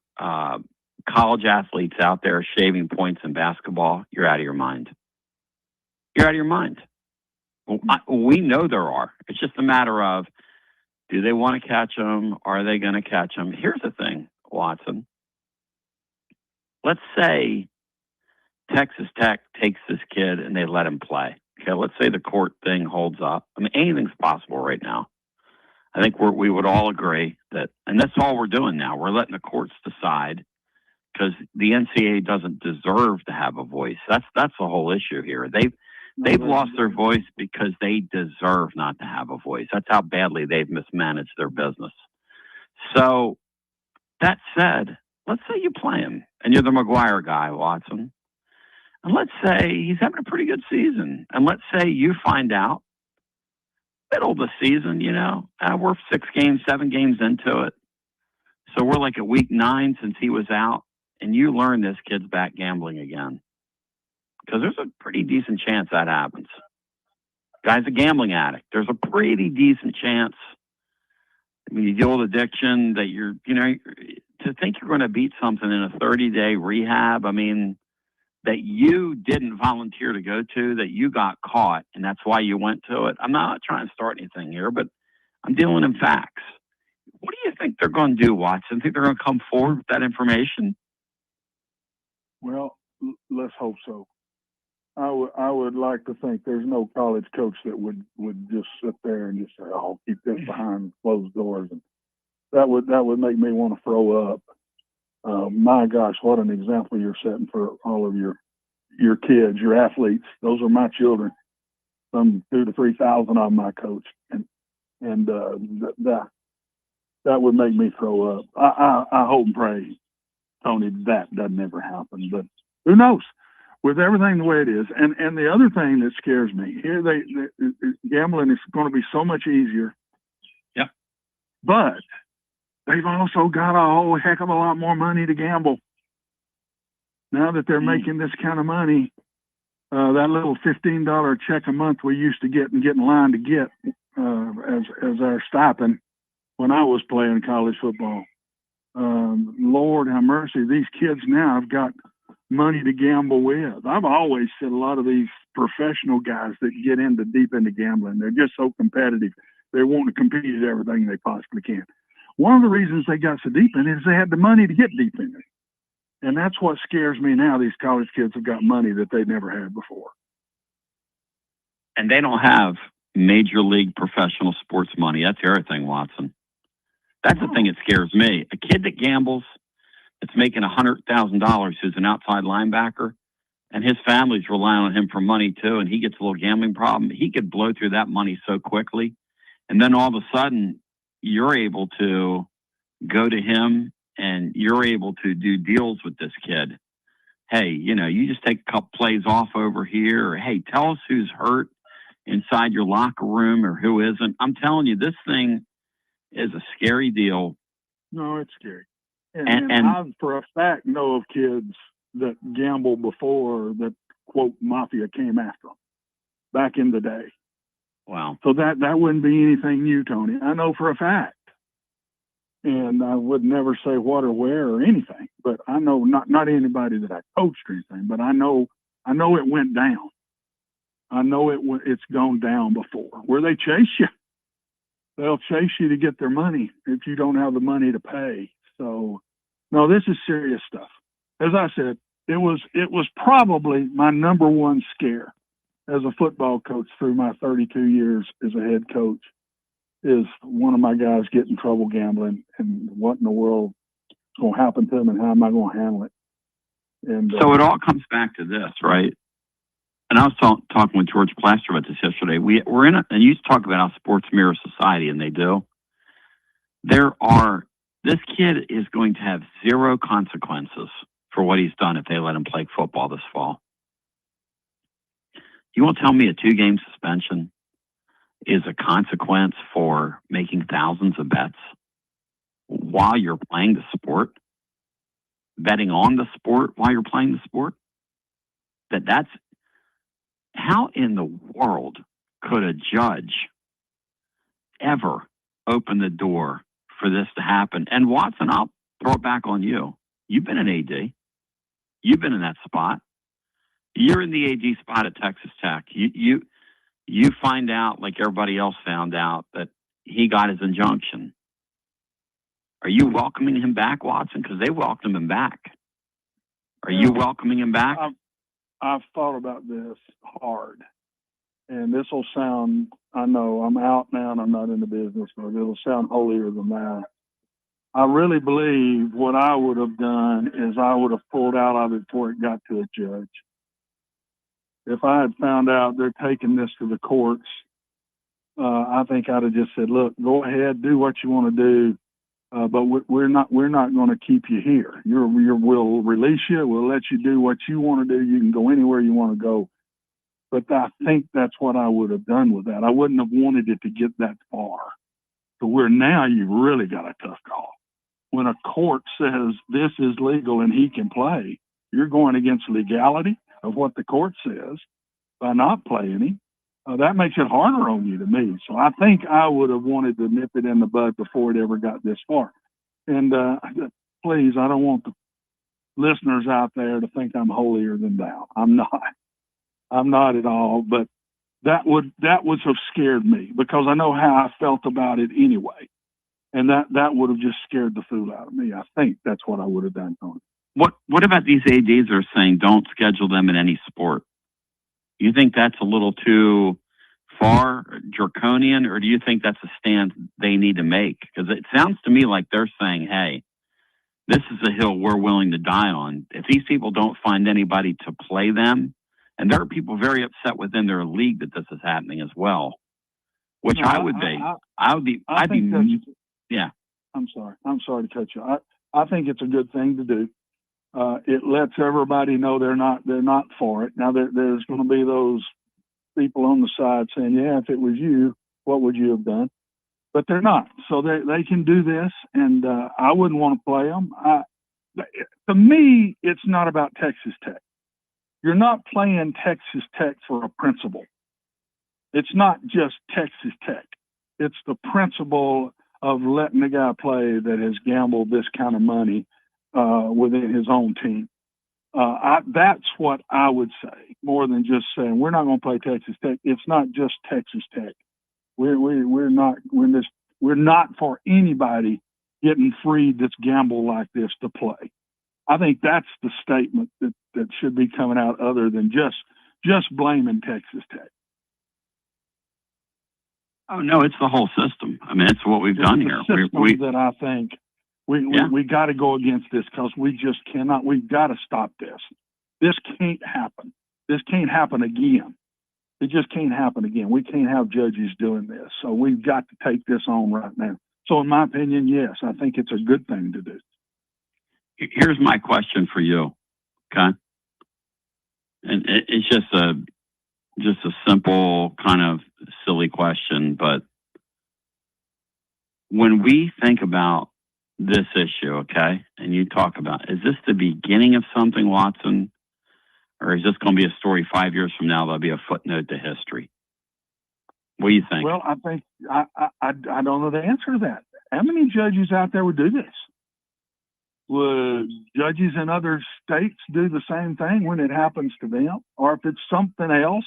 college athletes out there shaving points in basketball, you're out of your mind. You're out of your mind. We know there are. It's just a matter of, do they want to catch them? Are they going to catch them? Here's the thing, Watson. Let's say Texas Tech takes this kid and they let him play. Okay, let's say the court thing holds up. I mean, anything's possible right now. I think we would all agree that, and that's all we're doing now. We're letting the courts decide because the NCAA doesn't deserve to have a voice. That's the whole issue here. They've lost their voice because they deserve not to have a voice. That's how badly they've mismanaged their business. So that said, let's say you play him and you're the McGuire guy, Watson. And let's say he's having a pretty good season. And let's say you find out middle of the season, we're 7 games into it. So we're like at week 9 since he was out. And you learn this kid's back gambling again. Because there's a pretty decent chance that happens. Guy's a gambling addict. There's a pretty decent chance when you deal with addiction that to think you're going to beat something in a 30-day rehab, I mean, that you didn't volunteer to go to, that you got caught, and that's why you went to it. I'm not trying to start anything here, but I'm dealing in facts. What do you think they're going to do, Watson? Think they're going to come forward with that information? Well, let's hope so. I would like to think there's no college coach that would just sit there and just say, "Oh, keep this behind closed doors," and that would make me want to throw up. My gosh, what an example you're setting for all of your kids, your athletes. Those are my children. Some 2,000 to 3,000 of them I coach, and that would make me throw up. I hope and pray, Tony, that doesn't ever happen. But who knows? With everything the way it is, and the other thing that scares me here, gambling is going to be so much easier. Yeah, but they've also got a whole heck of a lot more money to gamble. Now that they're making this kind of money, that little $15 check a month we used to get and get in line to get as our stipend when I was playing college football. Lord have mercy, these kids now have got money to gamble with. I've always said a lot of these professional guys that get deep into gambling, they're just so competitive. They want to compete at everything they possibly can. One of the reasons they got so deep in it is they had the money to get deep in it. And that's what scares me now. These college kids have got money that they never had before. And they don't have major league professional sports money. That's the other thing, Watson. That's the thing that scares me. A kid that gambles, that's making $100,000, who's an outside linebacker, and his family's relying on him for money too, and he gets a little gambling problem. He could blow through that money so quickly. And then all of a sudden, you're able to go to him and you're able to do deals with this kid. Hey, you just take a couple plays off over here, or hey, tell us who's hurt inside your locker room or who isn't. I'm telling you, this thing is a scary deal. No, it's scary. And I, for a fact, know of kids that gambled before that, quote, mafia came after them back in the day. Wow. So that wouldn't be anything new, Tony. I know for a fact. And I would never say what or where or anything, but I know not anybody that I coached or anything, but I know it went down. I know it's gone down before, where they chase you. They'll chase you to get their money if you don't have the money to pay. So, no, this is serious stuff. As I said, it was probably my number one scare as a football coach through my 32 years as a head coach, is one of my guys get in trouble gambling, and what in the world is going to happen to him, and how am I going to handle it? And so it all comes back to this, right? And I was talking with George Plaster about this yesterday. We're in and you talk about how sports mirror society, and they do. This kid is going to have zero consequences for what he's done if they let him play football this fall. You won't tell me a 2-game suspension is a consequence for making thousands of bets while you're playing the sport, betting on the sport while you're playing the sport? That's how in the world could a judge ever open the door for this to happen? And Watson, I'll throw it back on you. You've been an AD. You've been in that spot. You're in the AD spot at Texas Tech. You find out, like everybody else found out, that he got his injunction. Are you welcoming him back, Watson? Because they welcomed him back. Are you welcoming him back? I've thought about this hard. And this will sound, I know I'm out now and I'm not in the business, but it'll sound holier than that. I really believe what I would have done is I would have pulled out of it before it got to a judge. If I had found out they're taking this to the courts, I think I'd have just said, look, go ahead, do what you want to do. But we're not going to keep you here. We'll release you. We'll let you do what you want to do. You can go anywhere you want to go. But I think that's what I would have done with that. I wouldn't have wanted it to get that far to where now you've really got a tough call. When a court says this is legal and he can play, you're going against legality of what the court says by not playing him. That makes it harder on you to me. So I think I would have wanted to nip it in the bud before it ever got this far. And please, I don't want the listeners out there to think I'm holier than thou. I'm not. I'm not at all. But that would have scared me because I know how I felt about it anyway. And that would have just scared the fool out of me. I think that's what I would have done, Tony. What about these ADs that are saying don't schedule them in any sport? You think that's a little too far, draconian, or do you think that's a stand they need to make? Because it sounds to me like they're saying, hey, this is a hill we're willing to die on. If these people don't find anybody to play them, and there are people very upset within their league that this is happening as well, which I would be. Yeah. I'm sorry to cut you. I think it's a good thing to do. It lets everybody know they're not for it. Now there's going to be those people on the side saying, yeah, if it was you, what would you have done? But they're not. So they can do this, and I wouldn't want to play them. To me, it's not about Texas Tech. You're not playing Texas Tech for a principle. It's not just Texas Tech. It's the principle of letting a guy play that has gambled this kind of money within his own team. That's what I would say, more than just saying we're not going to play Texas Tech. It's not just Texas Tech. We're not for anybody getting free that's gamble like this to play. I think that's the statement that should be coming out, other than just blaming Texas Tech. Oh no, it's the whole system. I mean, it's what we've It's done the here. system that I think we got to go against this, because we just cannot. We've got to stop this. This can't happen. This can't happen again. It just can't happen again. We can't have judges doing this. So we've got to take this on right now. So in my opinion, yes, I think it's a good thing to do. Here's my question for you, okay? And it's just a simple kind of silly question, but when we think about this issue, okay, and you talk about, is this the beginning of something, Watson, or is this going to be a story 5 years from now that'll be a footnote to history? What do you think? Well, I think I don't know the answer to that. How many judges out there would do this? Would judges in other states do the same thing when it happens to them? Or if it's something else,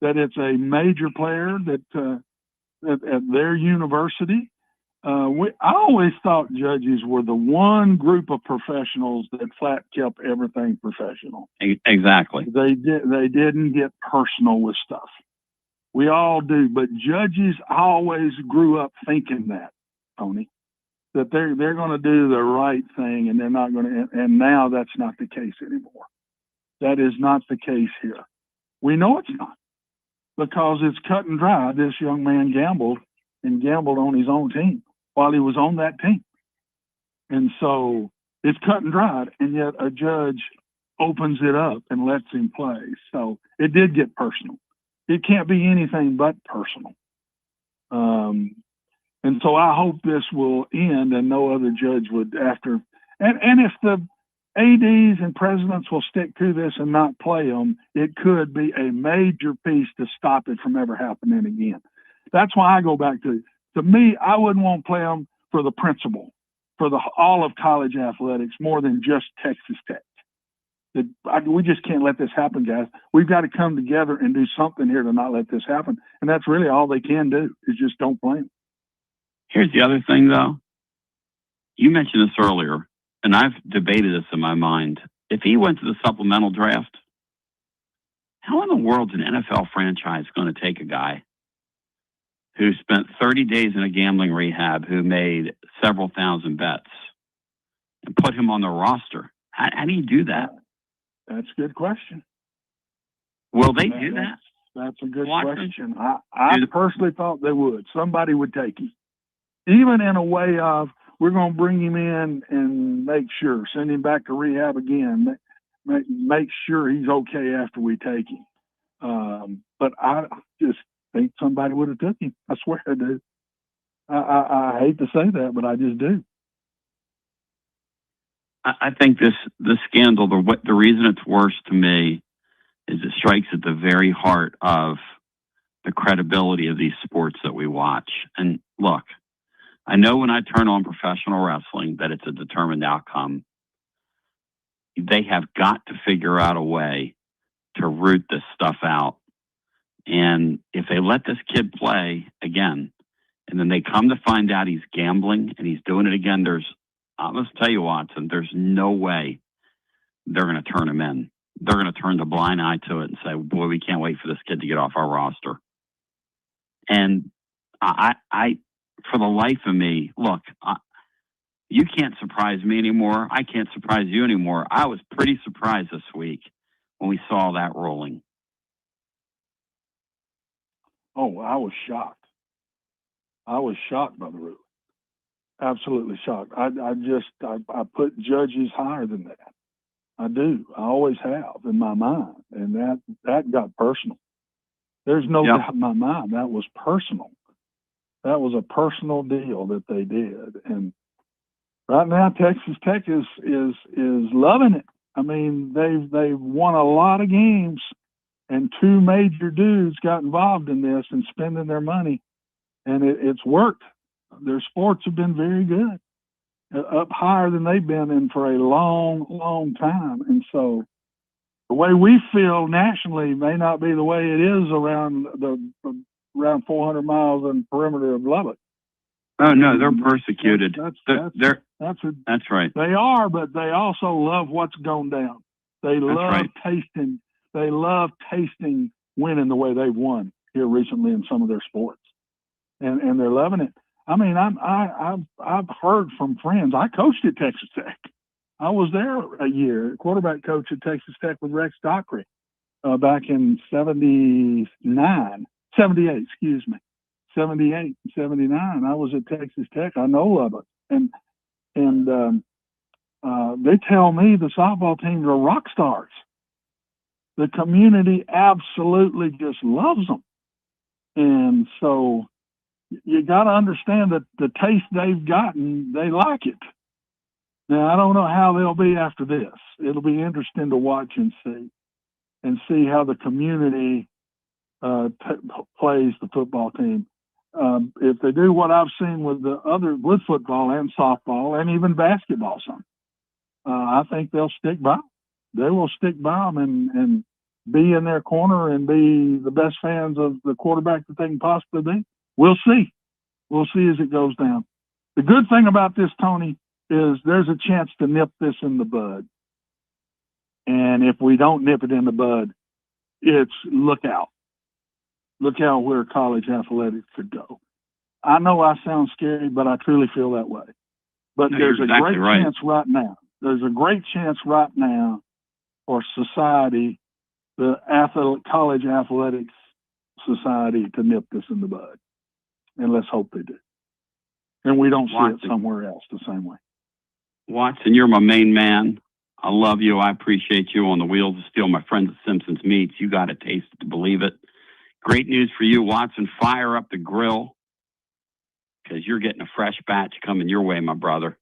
that it's a major player that at their university? I always thought judges were the one group of professionals that flat kept everything professional. Exactly. They didn't get personal with stuff. We all do, but judges always grew up thinking that, Tony, that they're going to do the right thing, and they're not going to. And now that's not the case anymore. That is not the case here. We know it's not, because it's cut and dry. This young man gambled on his own team while he was on that team. And so it's cut and dried, and yet a judge opens it up and lets him play. So it did get personal. It can't be anything but personal. And so I hope this will end and no other judge would after. And if the ADs and presidents will stick to this and not play them, it could be a major piece to stop it from ever happening again. That's why I go back to me, I wouldn't want to play them for the principle, for all of college athletics, more than just Texas Tech. We just can't let this happen, guys. We've got to come together and do something here to not let this happen. And that's really all they can do, is just don't play them. Here's the other thing, though. You mentioned this earlier, and I've debated this in my mind. If he went to the supplemental draft, how in the world is an NFL franchise going to take a guy who spent 30 days in a gambling rehab, who made several thousand bets, and put him on the roster? How do you do that? That's a good question. Will they do that? That's a good question. I personally thought they would. Somebody would take him. Even in a way of, we're going to bring him in and make sure, send him back to rehab again, make sure he's okay after we take him. But I just think somebody would have took him. I swear I do. I hate to say that, but I just do. I think this scandal, the reason it's worse to me is it strikes at the very heart of the credibility of these sports that we watch. And look, I know when I turn on professional wrestling that it's a determined outcome. They have got to figure out a way to root this stuff out. And if they let this kid play again, and then they come to find out he's gambling and he's doing it again, let's tell you, Watson, there's no way they're going to turn him in. They're going to turn the blind eye to it and say, boy, we can't wait for this kid to get off our roster. And I for the life of me, look, you can't surprise me anymore. I can't surprise you anymore. I was pretty surprised this week when we saw that ruling. Oh, I was shocked. I was shocked by the ruling. Absolutely shocked. I put judges higher than that. I do. I always have in my mind. And that got personal. There's no doubt in my mind that was personal. That was a personal deal that they did. And right now Texas Tech is loving it. I mean, they've won a lot of games, and two major dudes got involved in this and spending their money, and it's worked. Their sports have been very good, up higher than they've been in for a long, long time. And so the way we feel nationally may not be the way it is around 400 miles in the perimeter of Lubbock. Oh no, they're persecuted. That's right. They are, but they also love what's going down. They love tasting. They love tasting winning the way they've won here recently in some of their sports. and they're loving it. I mean, I've heard from friends. I coached at Texas Tech. I was there a year, quarterback coach at Texas Tech with Rex Dockery back in 78, 78, 79. I was at Texas Tech. I know of it. And they tell me the softball teams are rock stars. The community absolutely just loves them. And so you got to understand that the taste they've gotten, they like it. Now, I don't know how they'll be after this. It'll be interesting to watch and see how the community plays the football team. If they do what I've seen with football and softball and even basketball, I think they'll stick by. They will stick by them and be in their corner and be the best fans of the quarterback that they can possibly be. We'll see. We'll see as it goes down. The good thing about this, Tony, is there's a chance to nip this in the bud. And if we don't nip it in the bud, it's look out. Look out where college athletics could go. I know I sound scary, but I truly feel that way. But there's a great chance right now. There's a great chance right now for society, the college athletics society, to nip this in the bud. And let's hope they do. And we don't see it somewhere else the same way. Watson, you're my main man. I love you. I appreciate you. On the Wheels of Steel, my friends at Simpson's Meats. You got to taste it to believe it. Great news for you, Watson. Fire up the grill because you're getting a fresh batch coming your way, my brother.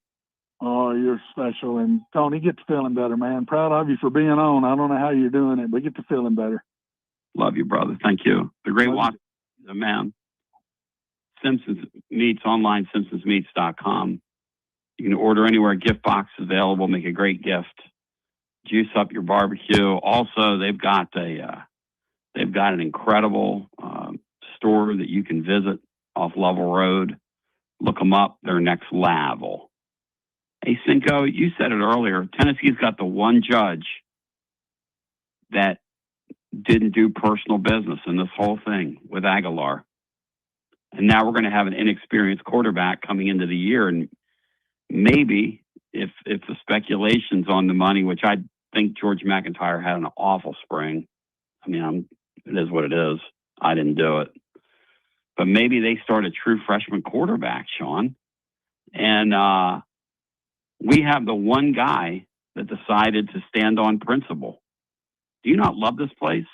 Oh, you're special. And, Tony, get to feeling better, man. Proud of you for being on. I don't know how you're doing it, but get to feeling better. Love you, brother. Thank you. The great Watson, the man. Simpsons Meats online, simpsonsmeats.com. You can order anywhere. Gift box is available. Make a great gift. Juice up your barbecue. Also, they've got an incredible store that you can visit off Lovell Road. Look them up. They're next level. Hey, Cinco, you said it earlier. Tennessee's got the one judge that didn't do personal business in this whole thing with Aguilar. And now we're going to have an inexperienced quarterback coming into the year. And maybe if the speculation's on the money, which I think George McIntyre had an awful spring. I mean, it is what it is. I didn't do it. But maybe they start a true freshman quarterback, Sean. And we have the one guy that decided to stand on principle. Do you not love this place?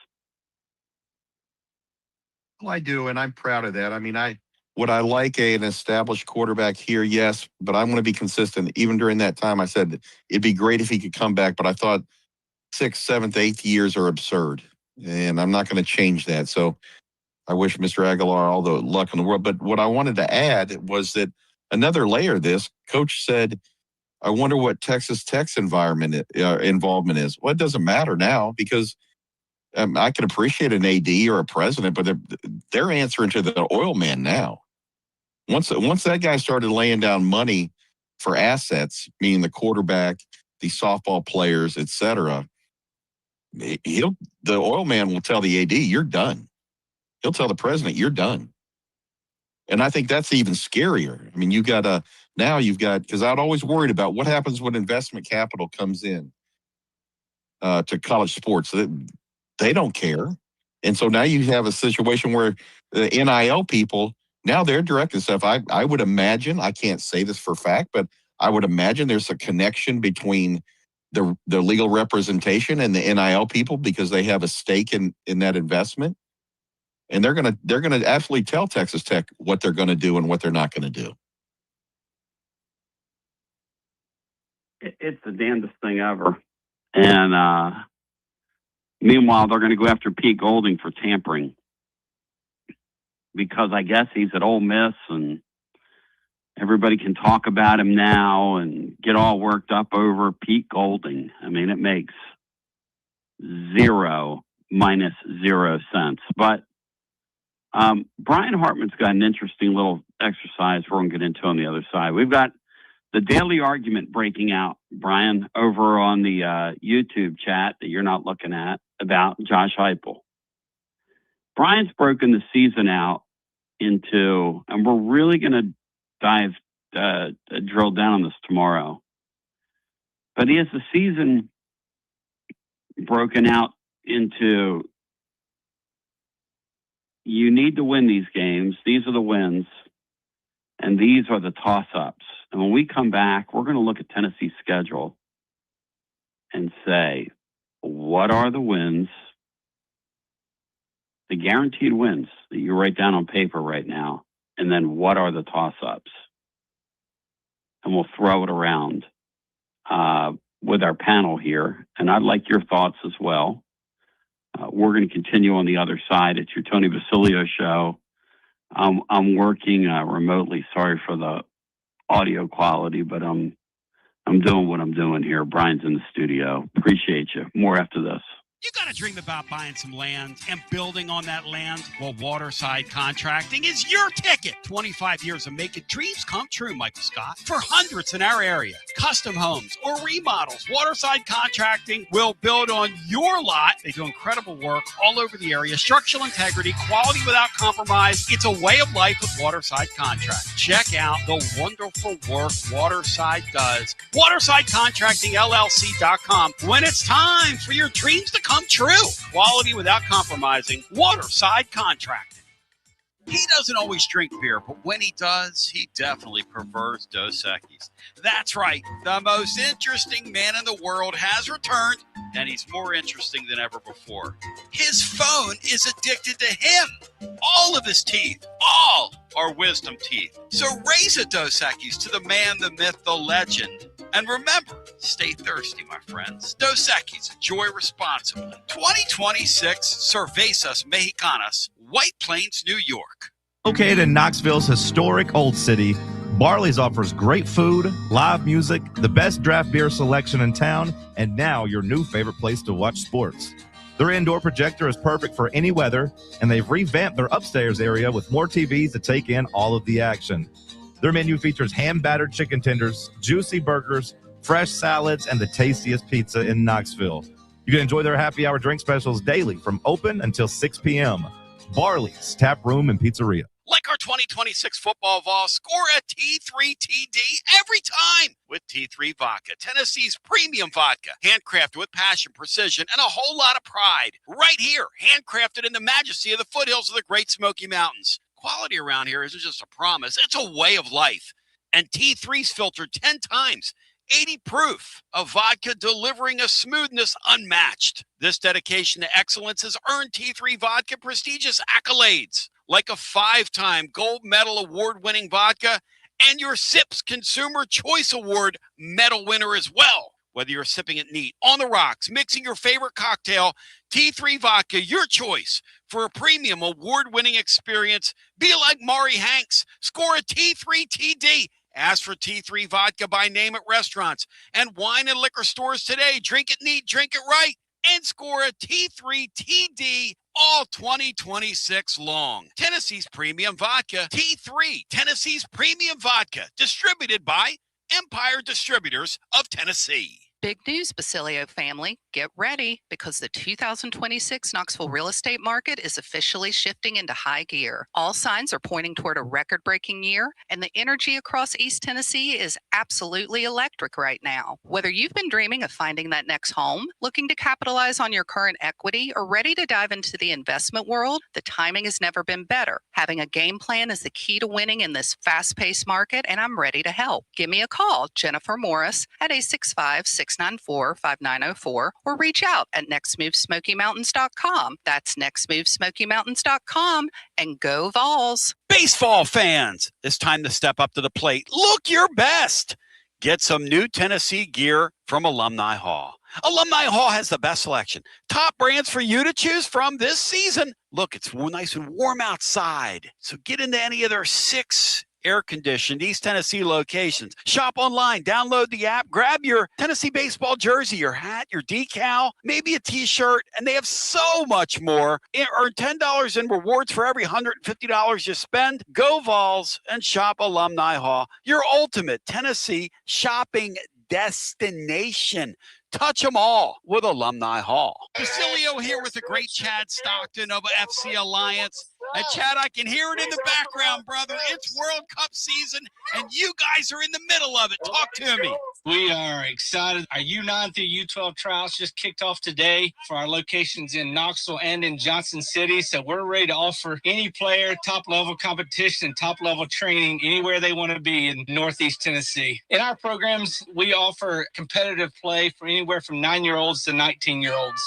Well, I do, and I'm proud of that. I mean, would I like an established quarterback here? Yes, but I'm going to be consistent. Even during that time, I said it'd be great if he could come back, but I thought 6th, 7th, 8th years are absurd, and I'm not going to change that. So I wish Mr. Aguilar all the luck in the world. But what I wanted to add was that another layer of this, Coach said, I wonder what Texas Tech's involvement is. Well, it doesn't matter now because I can appreciate an AD or a president, but they're answering to the oil man now. Once that guy started laying down money for assets, meaning the quarterback, the softball players, etc., the oil man will tell the AD, "You're done." He'll tell the president, "You're done." And I think that's even scarier. I mean, you've got because I'd always worried about what happens when investment capital comes in to college sports. They don't care. And so now you have a situation where the NIL people, now they're directing stuff. I would imagine, I can't say this for a fact, but I would imagine there's a connection between the legal representation and the NIL people because they have a stake in that investment. And they're gonna absolutely tell Texas Tech what they're gonna do and what they're not gonna do. It's the damnedest thing ever. And meanwhile, they're going to go after Pete Golding for tampering because I guess he's at Ole Miss and everybody can talk about him now and get all worked up over Pete Golding. I mean, it makes -0 sense. But Brian Hartman's got an interesting little exercise we're going to get into on the other side. We've got the daily argument breaking out, Brian, over on the YouTube chat that you're not looking at about Josh Heupel. Brian's broken the season out into, and we're really going to drill down on this tomorrow. But he has the season broken out into, you need to win these games. These are the wins. And these are the toss-ups. And when we come back, we're going to look at Tennessee's schedule and say, what are the wins, the guaranteed wins that you write down on paper right now? And then what are the toss-ups? And we'll throw it around with our panel here. And I'd like your thoughts as well. We're going to continue on the other side at your Tony Basilio show. I'm working remotely. Sorry for the audio quality, but I'm doing what I'm doing here. Brian's in the studio. Appreciate you. More after this. You got to dream about buying some land and building on that land? Well, Waterside Contracting is your ticket. 25 years of making dreams come true, Michael Scott, for hundreds in our area. Custom homes or remodels, Waterside Contracting will build on your lot. They do incredible work all over the area. Structural integrity, quality without compromise. It's a way of life with Waterside Contract. Check out the wonderful work Waterside does. WatersideContractingLLC.com. When it's time for your dreams to come true. Quality without compromising. Waterside Contracting. He doesn't always drink beer, but when he does, he definitely prefers Dos Equis. That's right. The most interesting man in the world has returned, and he's more interesting than ever before. His phone is addicted to him. All of his teeth, all are wisdom teeth. So raise a Dos Equis to the man, the myth, the legend. And remember, stay thirsty, my friends. Dos Equis, enjoy responsibly. 2026 Cervezas Mexicanas, White Plains, New York. Located in Knoxville's historic Old City, Barley's offers great food, live music, the best draft beer selection in town, and now your new favorite place to watch sports. Their indoor projector is perfect for any weather, and they've revamped their upstairs area with more TVs to take in all of the action. Their menu features hand-battered chicken tenders, juicy burgers, fresh salads, and the tastiest pizza in Knoxville. You can enjoy their happy hour drink specials daily from open until 6 p.m. Barley's Tap Room and Pizzeria. Like our 2026 football Vols, score a T3 TD every time with T3 Vodka, Tennessee's premium vodka, handcrafted with passion, precision, and a whole lot of pride. Right here, handcrafted in the majesty of the foothills of the Great Smoky Mountains. Quality around here isn't just a promise, it's a way of life. And T3's filtered 10 times, 80 proof of vodka, delivering a smoothness unmatched. This dedication to excellence has earned T3 Vodka prestigious accolades, like a 5-time gold medal award-winning vodka and your SIPS Consumer Choice Award medal winner as well. Whether you're sipping it neat, on the rocks, mixing your favorite cocktail, T3 Vodka, your choice for a premium award-winning experience. Be like Maury Hanks. Score a T3 TD. Ask for T3 Vodka by name at restaurants and wine and liquor stores today. Drink it neat, drink it right, and score a T3 TD all 2026 long. Tennessee's Premium Vodka, T3, Tennessee's Premium Vodka, distributed by Empire Distributors of Tennessee. Big news, Basilio family. Get ready because the 2026 Knoxville real estate market is officially shifting into high gear. All signs are pointing toward a record-breaking year, and the energy across East Tennessee is absolutely electric right now. Whether you've been dreaming of finding that next home, looking to capitalize on your current equity, or ready to dive into the investment world, the timing has never been better. Having a game plan is the key to winning in this fast-paced market, and I'm ready to help. Give me a call, Jennifer Morris, at 865-694-5904, or reach out at nextmovesmokymountains.com. That's nextmovesmokymountains.com, and go Vols. Baseball fans, it's time to step up to the plate. Look your best. Get some new Tennessee gear from Alumni Hall. Alumni Hall has the best selection. Top brands for you to choose from this season. Look, it's nice and warm outside, so get into any of their 6 air-conditioned East Tennessee locations. Shop online, download the app, grab your Tennessee baseball jersey, your hat, your decal, maybe a t-shirt, and they have so much more. Earn $10 in rewards for every $150 you spend. Go Vols and shop Alumni Hall, your ultimate Tennessee shopping destination. Touch them all with Alumni Hall. Basilio here with the great Chad Stockton of FC Alliance. And Chad, I can hear it in the background, brother. It's World Cup season, and you guys are in the middle of it. Talk to me. We are excited. Our U9 through U12 trials just kicked off today for our locations in Knoxville and in Johnson City. So we're ready to offer any player top-level competition and top-level training anywhere they want to be in Northeast Tennessee. In our programs, we offer competitive play for anywhere from 9-year-olds to 19-year-olds.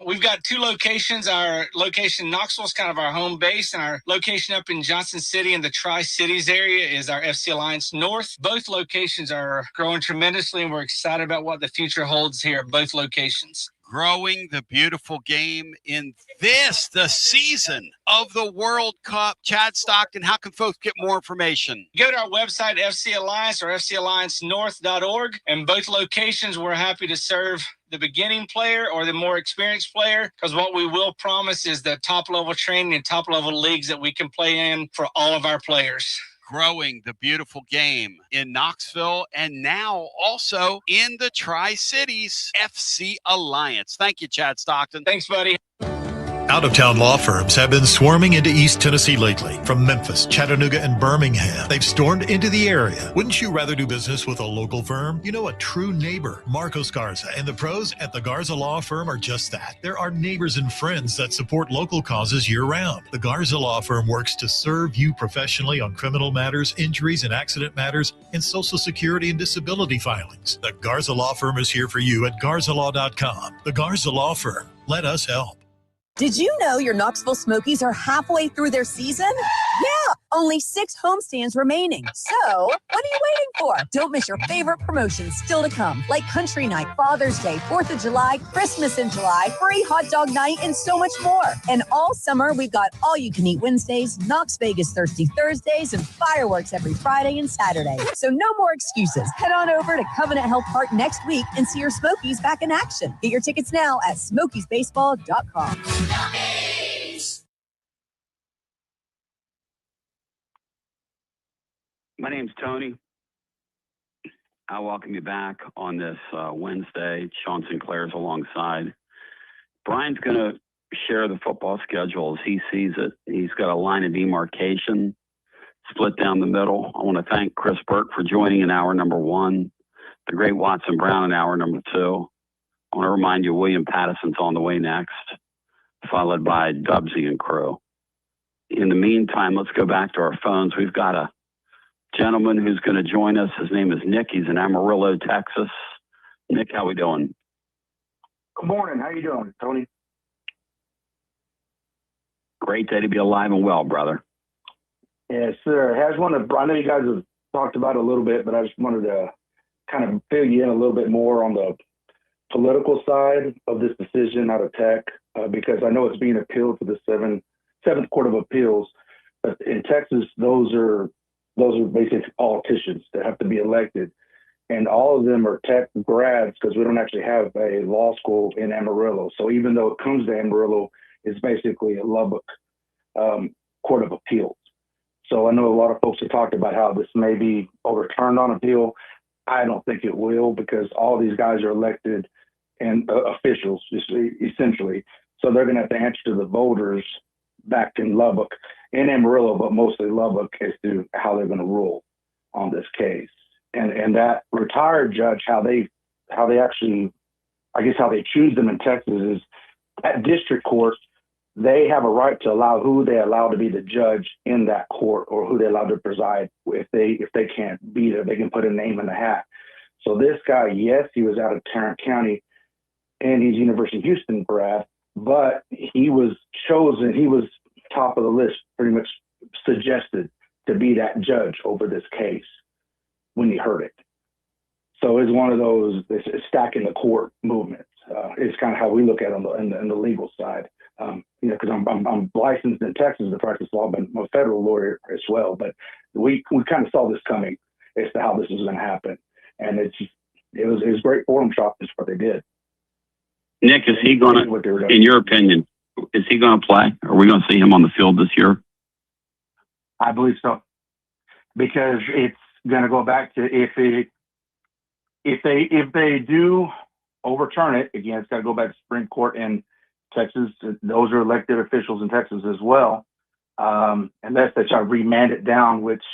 We've got 2 locations. Our location in Knoxville is kind of our home base, and our location up in Johnson City in the Tri-Cities area is our FC Alliance North. Both locations are growing tremendously, and we're excited about what the future holds here at both locations. Growing the beautiful game in the season of the World Cup. Chad Stockton, how can folks get more information? Go to our website, FC Alliance or FCAllianceNorth.org. And both locations, we're happy to serve the beginning player or the more experienced player, because what we will promise is the top-level training and top-level leagues that we can play in for all of our players. Growing the beautiful game in Knoxville and now also in the Tri-Cities. FC Alliance. Thank you, Chad Stockton. Thanks, buddy. Out-of-town law firms have been swarming into East Tennessee lately. From Memphis, Chattanooga, and Birmingham, they've stormed into the area. Wouldn't you rather do business with a local firm? You know, a true neighbor. Marcos Garza and the pros at the Garza Law Firm are just that. There are neighbors and friends that support local causes year-round. The Garza Law Firm works to serve you professionally on criminal matters, injuries and accident matters, and Social Security and disability filings. The Garza Law Firm is here for you at garzalaw.com. The Garza Law Firm. Let us help. Did you know your Knoxville Smokies are halfway through their season? Yeah, only 6 homestands remaining. So, what are you waiting for? Don't miss your favorite promotions still to come, like Country Night, Father's Day, 4th of July, Christmas in July, free hot dog night, and so much more. And all summer, we've got all-you-can-eat Wednesdays, Knox Vegas Thirsty Thursdays, and fireworks every Friday and Saturday. So no more excuses. Head on over to Covenant Health Park next week and see your Smokies back in action. Get your tickets now at SmokiesBaseball.com. My name's Tony. I welcome you back on this Wednesday. Sean Sinclair's alongside. Brian's going to share the football schedule as he sees it. He's got a line of demarcation split down the middle. I want to thank Chris Burke for joining in hour number 1, the great Watson Brown in hour number 2. I want to remind you William Pattison's on the way next, followed by Dubsy and crew. In the meantime, let's go back to our phones. We've got a gentleman who's going to join us. His name is Nick. He's in Amarillo, Texas. Nick, how we doing? Good morning. How you doing, Tony? Great day to be alive and well, brother. Yes, sir. I know you guys have talked about it a little bit, but I just wanted to kind of fill you in a little bit more on the political side of this decision out of Tech, because I know it's being appealed to the Seventh Court of Appeals. But in Texas, those are basically politicians that have to be elected. And all of them are Tech grads because we don't actually have a law school in Amarillo. So even though it comes to Amarillo, it's basically a Lubbock Court of Appeals. So I know a lot of folks have talked about how this may be overturned on appeal. I don't think it will, because all these guys are elected and officials, essentially. So they're going to have to answer to the voters back in Lubbock, in Amarillo, but mostly Lubbock, as to how they're going to rule on this case. And that retired judge, how they actually, I guess how they choose them in Texas is at district court, they have a right to allow who they allow to be the judge in that court, or who they allow to preside. If they can't be there, they can put a name in the hat. So this guy, yes, he was out of Tarrant County, and he's University of Houston grad, but he was chosen, he was top of the list, pretty much suggested to be that judge over this case when he heard it. So it's one of those stacking the court movements. It's kind of how we look at it in the legal side. Because I'm licensed in Texas to practice law, but I'm a federal lawyer as well. But we kind of saw this coming as to how this was going to happen, and it was great forum shopping what they did. Nick, is he going to, in your opinion, is he going to play? Are we going to see him on the field this year? I believe so, because it's going to go back to if if they do overturn it, again, it's got to go back to Supreme Court in Texas. Those are elected officials in Texas as well. Unless they try to remand it down, which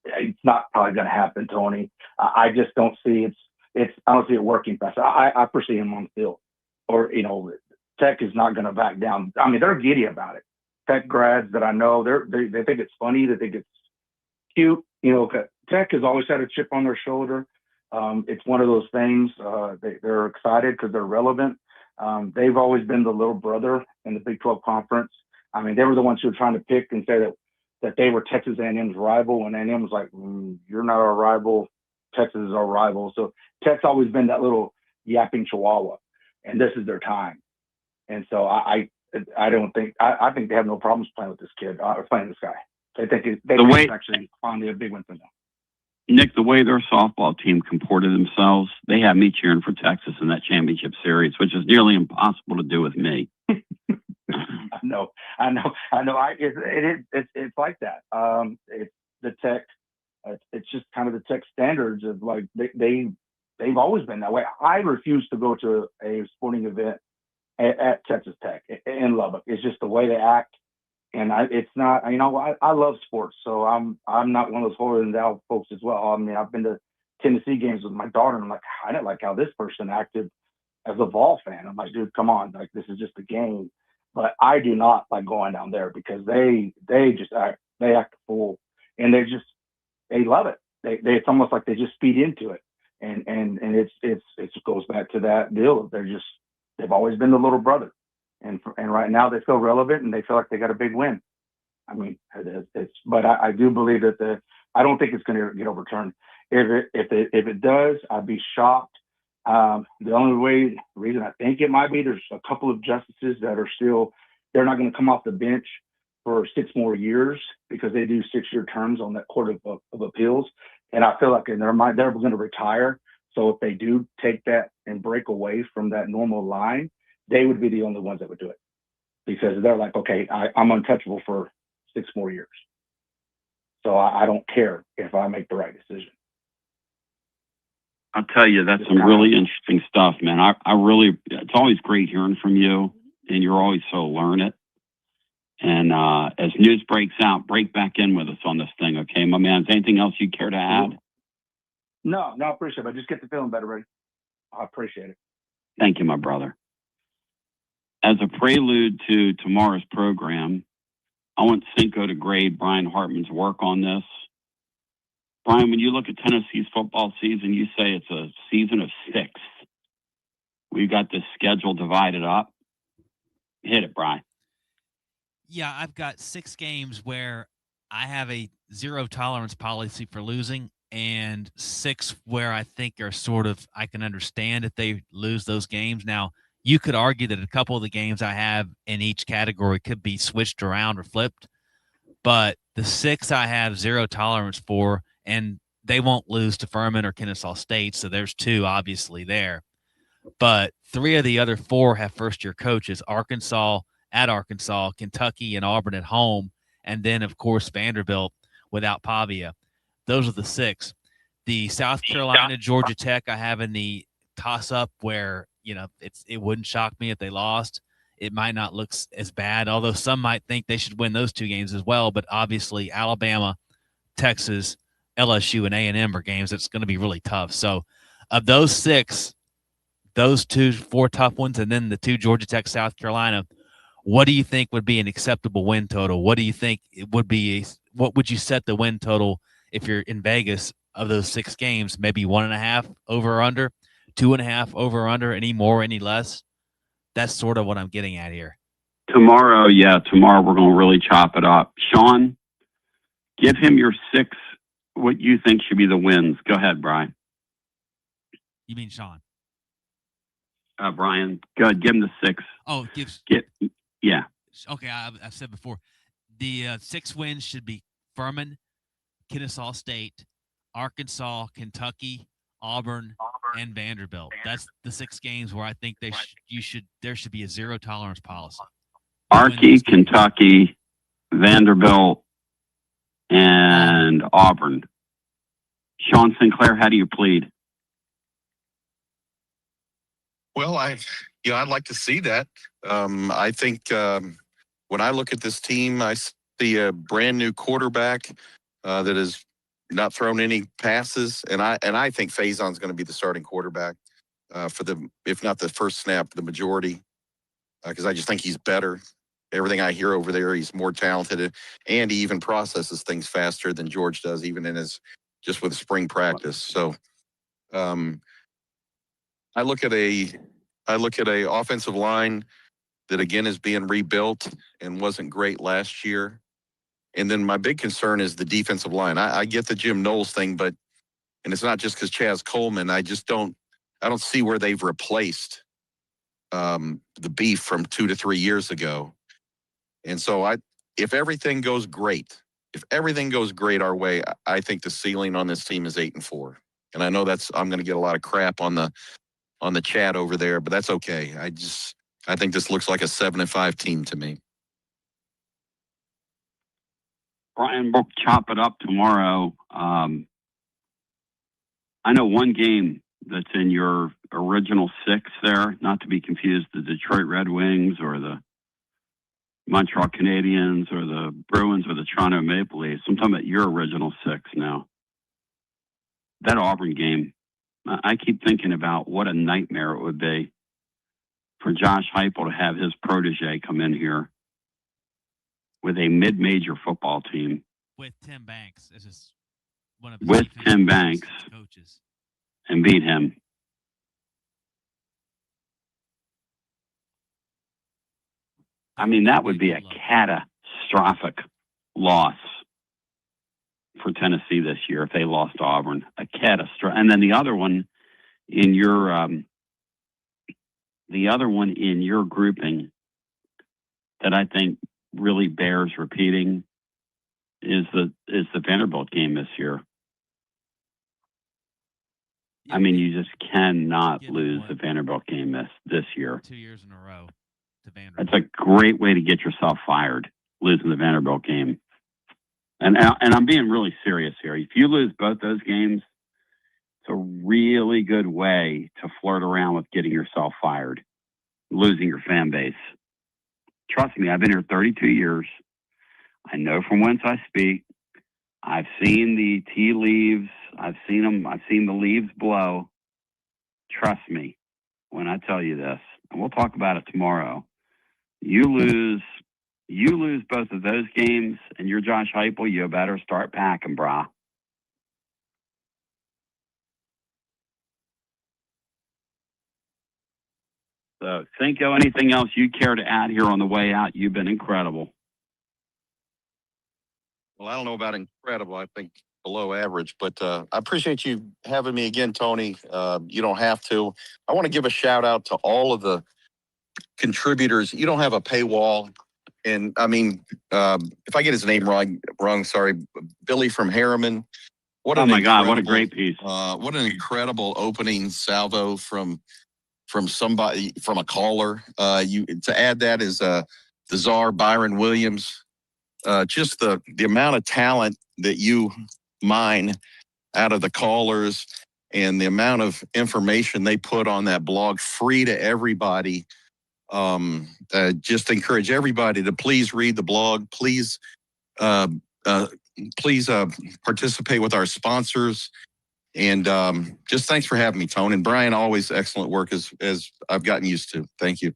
it's not probably going to happen, Tony. I just don't see I don't see it working fast. I foresee him on the field, or Tech is not going to back down. I mean, they're giddy about it. Tech grads that I know, they think it's funny, they think it's cute. Tech has always had a chip on their shoulder. It's one of those things. They're excited because they're relevant. They've always been the little brother in the Big 12 Conference. I mean, they were the ones who were trying to pick and say that they were Texas A&M's rival, and A&M was like, you're not our rival. Texas is our rival. So Tech's always been that little yapping chihuahua, and this is their time. And so I think they have no problems playing with this kid or playing this guy. They think it's actually finally a big win for them. Nick, the way their softball team comported themselves, they had me cheering for Texas in that championship series, which is nearly impossible to do with me. I know. It's like that. It's the Tech. It's just kind of the Tech standards of like they've always been that way. I refuse to go to a sporting event at Texas Tech in Lubbock. It's just the way they act. And it's not, I love sports, so I'm not one of those holier than thou folks as well. I mean, I've been to Tennessee games with my daughter, and I'm like, I didn't like how this person acted as a Vol fan. I'm like, dude, come on, like this is just a game. But I do not like going down there because they just act a fool, and they love it. It's almost like they just feed into it, and it goes back to that deal. They've always been the little brother. And right now they feel relevant and they feel like they got a big win. I mean, but I do believe that I don't think it's going to get overturned. If it does, I'd be shocked. The only reason I think it might be, there's a couple of justices that are they're not going to come off the bench for 6 more years because they do 6-year terms on that Court of Appeals. And I feel like they're going to retire. So if they do take that and break away from that normal line, they would be the only ones that would do it because they're like, okay, I'm untouchable for 6 more years. So I don't care if I make the right decision. I'll tell you, that's some really interesting stuff, man. It's always great hearing from you, and you're always so learned. And as news breaks out, break back in with us on this thing, okay, my man? Is there anything else you care to add? No, I appreciate it. But just get the feeling better, buddy. I appreciate it. Thank you, my brother. As a prelude to tomorrow's program, I want Cinco to grade Brian Hartman's work on this. Brian, when you look at Tennessee's football season, you say it's a season of 6. We've got this schedule divided up. Hit it, Brian. Yeah, I've got 6 games where I have a 0 tolerance policy for losing, and 6 where I think are I can understand if they lose those games. Now, you could argue that a couple of the games I have in each category could be switched around or flipped, but the 6 I have 0 tolerance for, and they won't lose to Furman or Kennesaw State, so there's 2 obviously there. But 3 of the other 4 have first-year coaches: Arkansas at Arkansas, Kentucky and Auburn at home, and then, of course, Vanderbilt without Pavia. Those are the 6. The South Carolina, Georgia Tech I have in the toss-up where it wouldn't shock me if they lost. It might not look as bad, although some might think they should win those 2 games as well. But obviously, Alabama, Texas, LSU, and A&M are games that's going to be really tough. So, of those 6, those 4 tough ones, and then the 2 Georgia Tech, South Carolina, what do you think would be an acceptable win total? What do you think it would be? What would you set the win total if you're in Vegas of those 6 games? Maybe 1.5 over or under, 2.5 over or under, any more, any less? That's sort of what I'm getting at here. Tomorrow we're going to really chop it up. Sean, give him your 6, what you think should be the wins. Go ahead, Brian. You mean Sean? Brian, go ahead. Give him the 6. Oh, yeah. Okay, I've said before, the 6 wins should be Furman, Kennesaw State, Arkansas, Kentucky, Auburn, and Vanderbilt. That's the 6 games where I think there should be a 0 tolerance policy. Arky, Kentucky, Vanderbilt, and Auburn. Sean Sinclair, how do you plead? Well, I'd like to see that. I think when I look at this team, I see a brand new quarterback that has not thrown any passes, and I think Faison's going to be the starting quarterback for if not the first snap, the majority, because I just think he's better. Everything I hear over there, he's more talented, and he even processes things faster than George does, even in just with spring practice. So, I look at a offensive line that again is being rebuilt and wasn't great last year. And then my big concern is the defensive line. I get the Jim Knowles thing, and it's not just because Chaz Coleman. I don't see where they've replaced the beef from 2 to 3 years ago. And so if everything goes great our way, I think the ceiling on this team is 8-4. And I know I'm going to get a lot of crap on the chat over there, but that's okay. I think this looks like a 7-5 team to me. Brian, we'll chop it up tomorrow. I know one game that's in your original 6 there, not to be confused, the Detroit Red Wings or the Montreal Canadiens or the Bruins or the Toronto Maple Leafs. I'm talking about your original 6 now. That Auburn game, I keep thinking about what a nightmare it would be for Josh Heupel to have his protege come in here with a mid-major football team. With Tim Banks as his one of with Tim Banks coaches and beat him. I mean, that would be a catastrophic loss for Tennessee this year if they lost to Auburn. A catastrophic. And then the other one in your grouping that I think really bears repeating is the Vanderbilt game this year. I mean, you just cannot lose the Vanderbilt game this year. 2 years in a row to Vanderbilt. That's a great way to get yourself fired, losing the Vanderbilt game. And I'm being really serious here. If you lose both those games, it's a really good way to flirt around with getting yourself fired, losing your fan base. Trust me, I've been here 32 years. I know from whence I speak. I've seen the tea leaves. I've seen them. I've seen the leaves blow. Trust me when I tell you this, and we'll talk about it tomorrow. You lose both of those games, and you're Josh Heupel, you better start packing, brah. So, Cinco, anything else you care to add here on the way out? You've been incredible. Well, I don't know about incredible. I think below average, but I appreciate you having me again, Tony. You don't have to. I want to give a shout out to all of the contributors. You don't have a paywall. And I mean, if I get his name wrong, sorry, Billy from Harriman. Oh my God, what a great piece. What an incredible opening salvo from somebody, from a caller. To add that is the czar, Byron Williams. Just the amount of talent that you mine out of the callers and the amount of information they put on that blog, free to everybody. Just encourage everybody to please read the blog. Please participate with our sponsors. And just thanks for having me, Tone. And Brian, always excellent work as I've gotten used to. Thank you.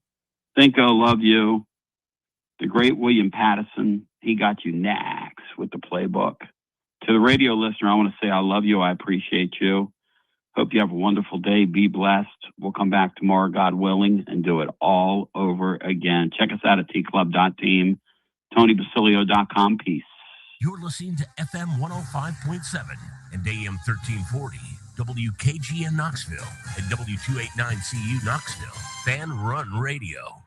Cinco, love you. The great William Pattison, he got you next with the playbook. To the radio listener, I want to say I love you. I appreciate you. Hope you have a wonderful day. Be blessed. We'll come back tomorrow, God willing, and do it all over again. Check us out at tclub.team, TonyBasilio.com. Peace. You're listening to FM 105.7 and AM 1340, WKGN Knoxville, and W289CU Knoxville, Fan Run Radio.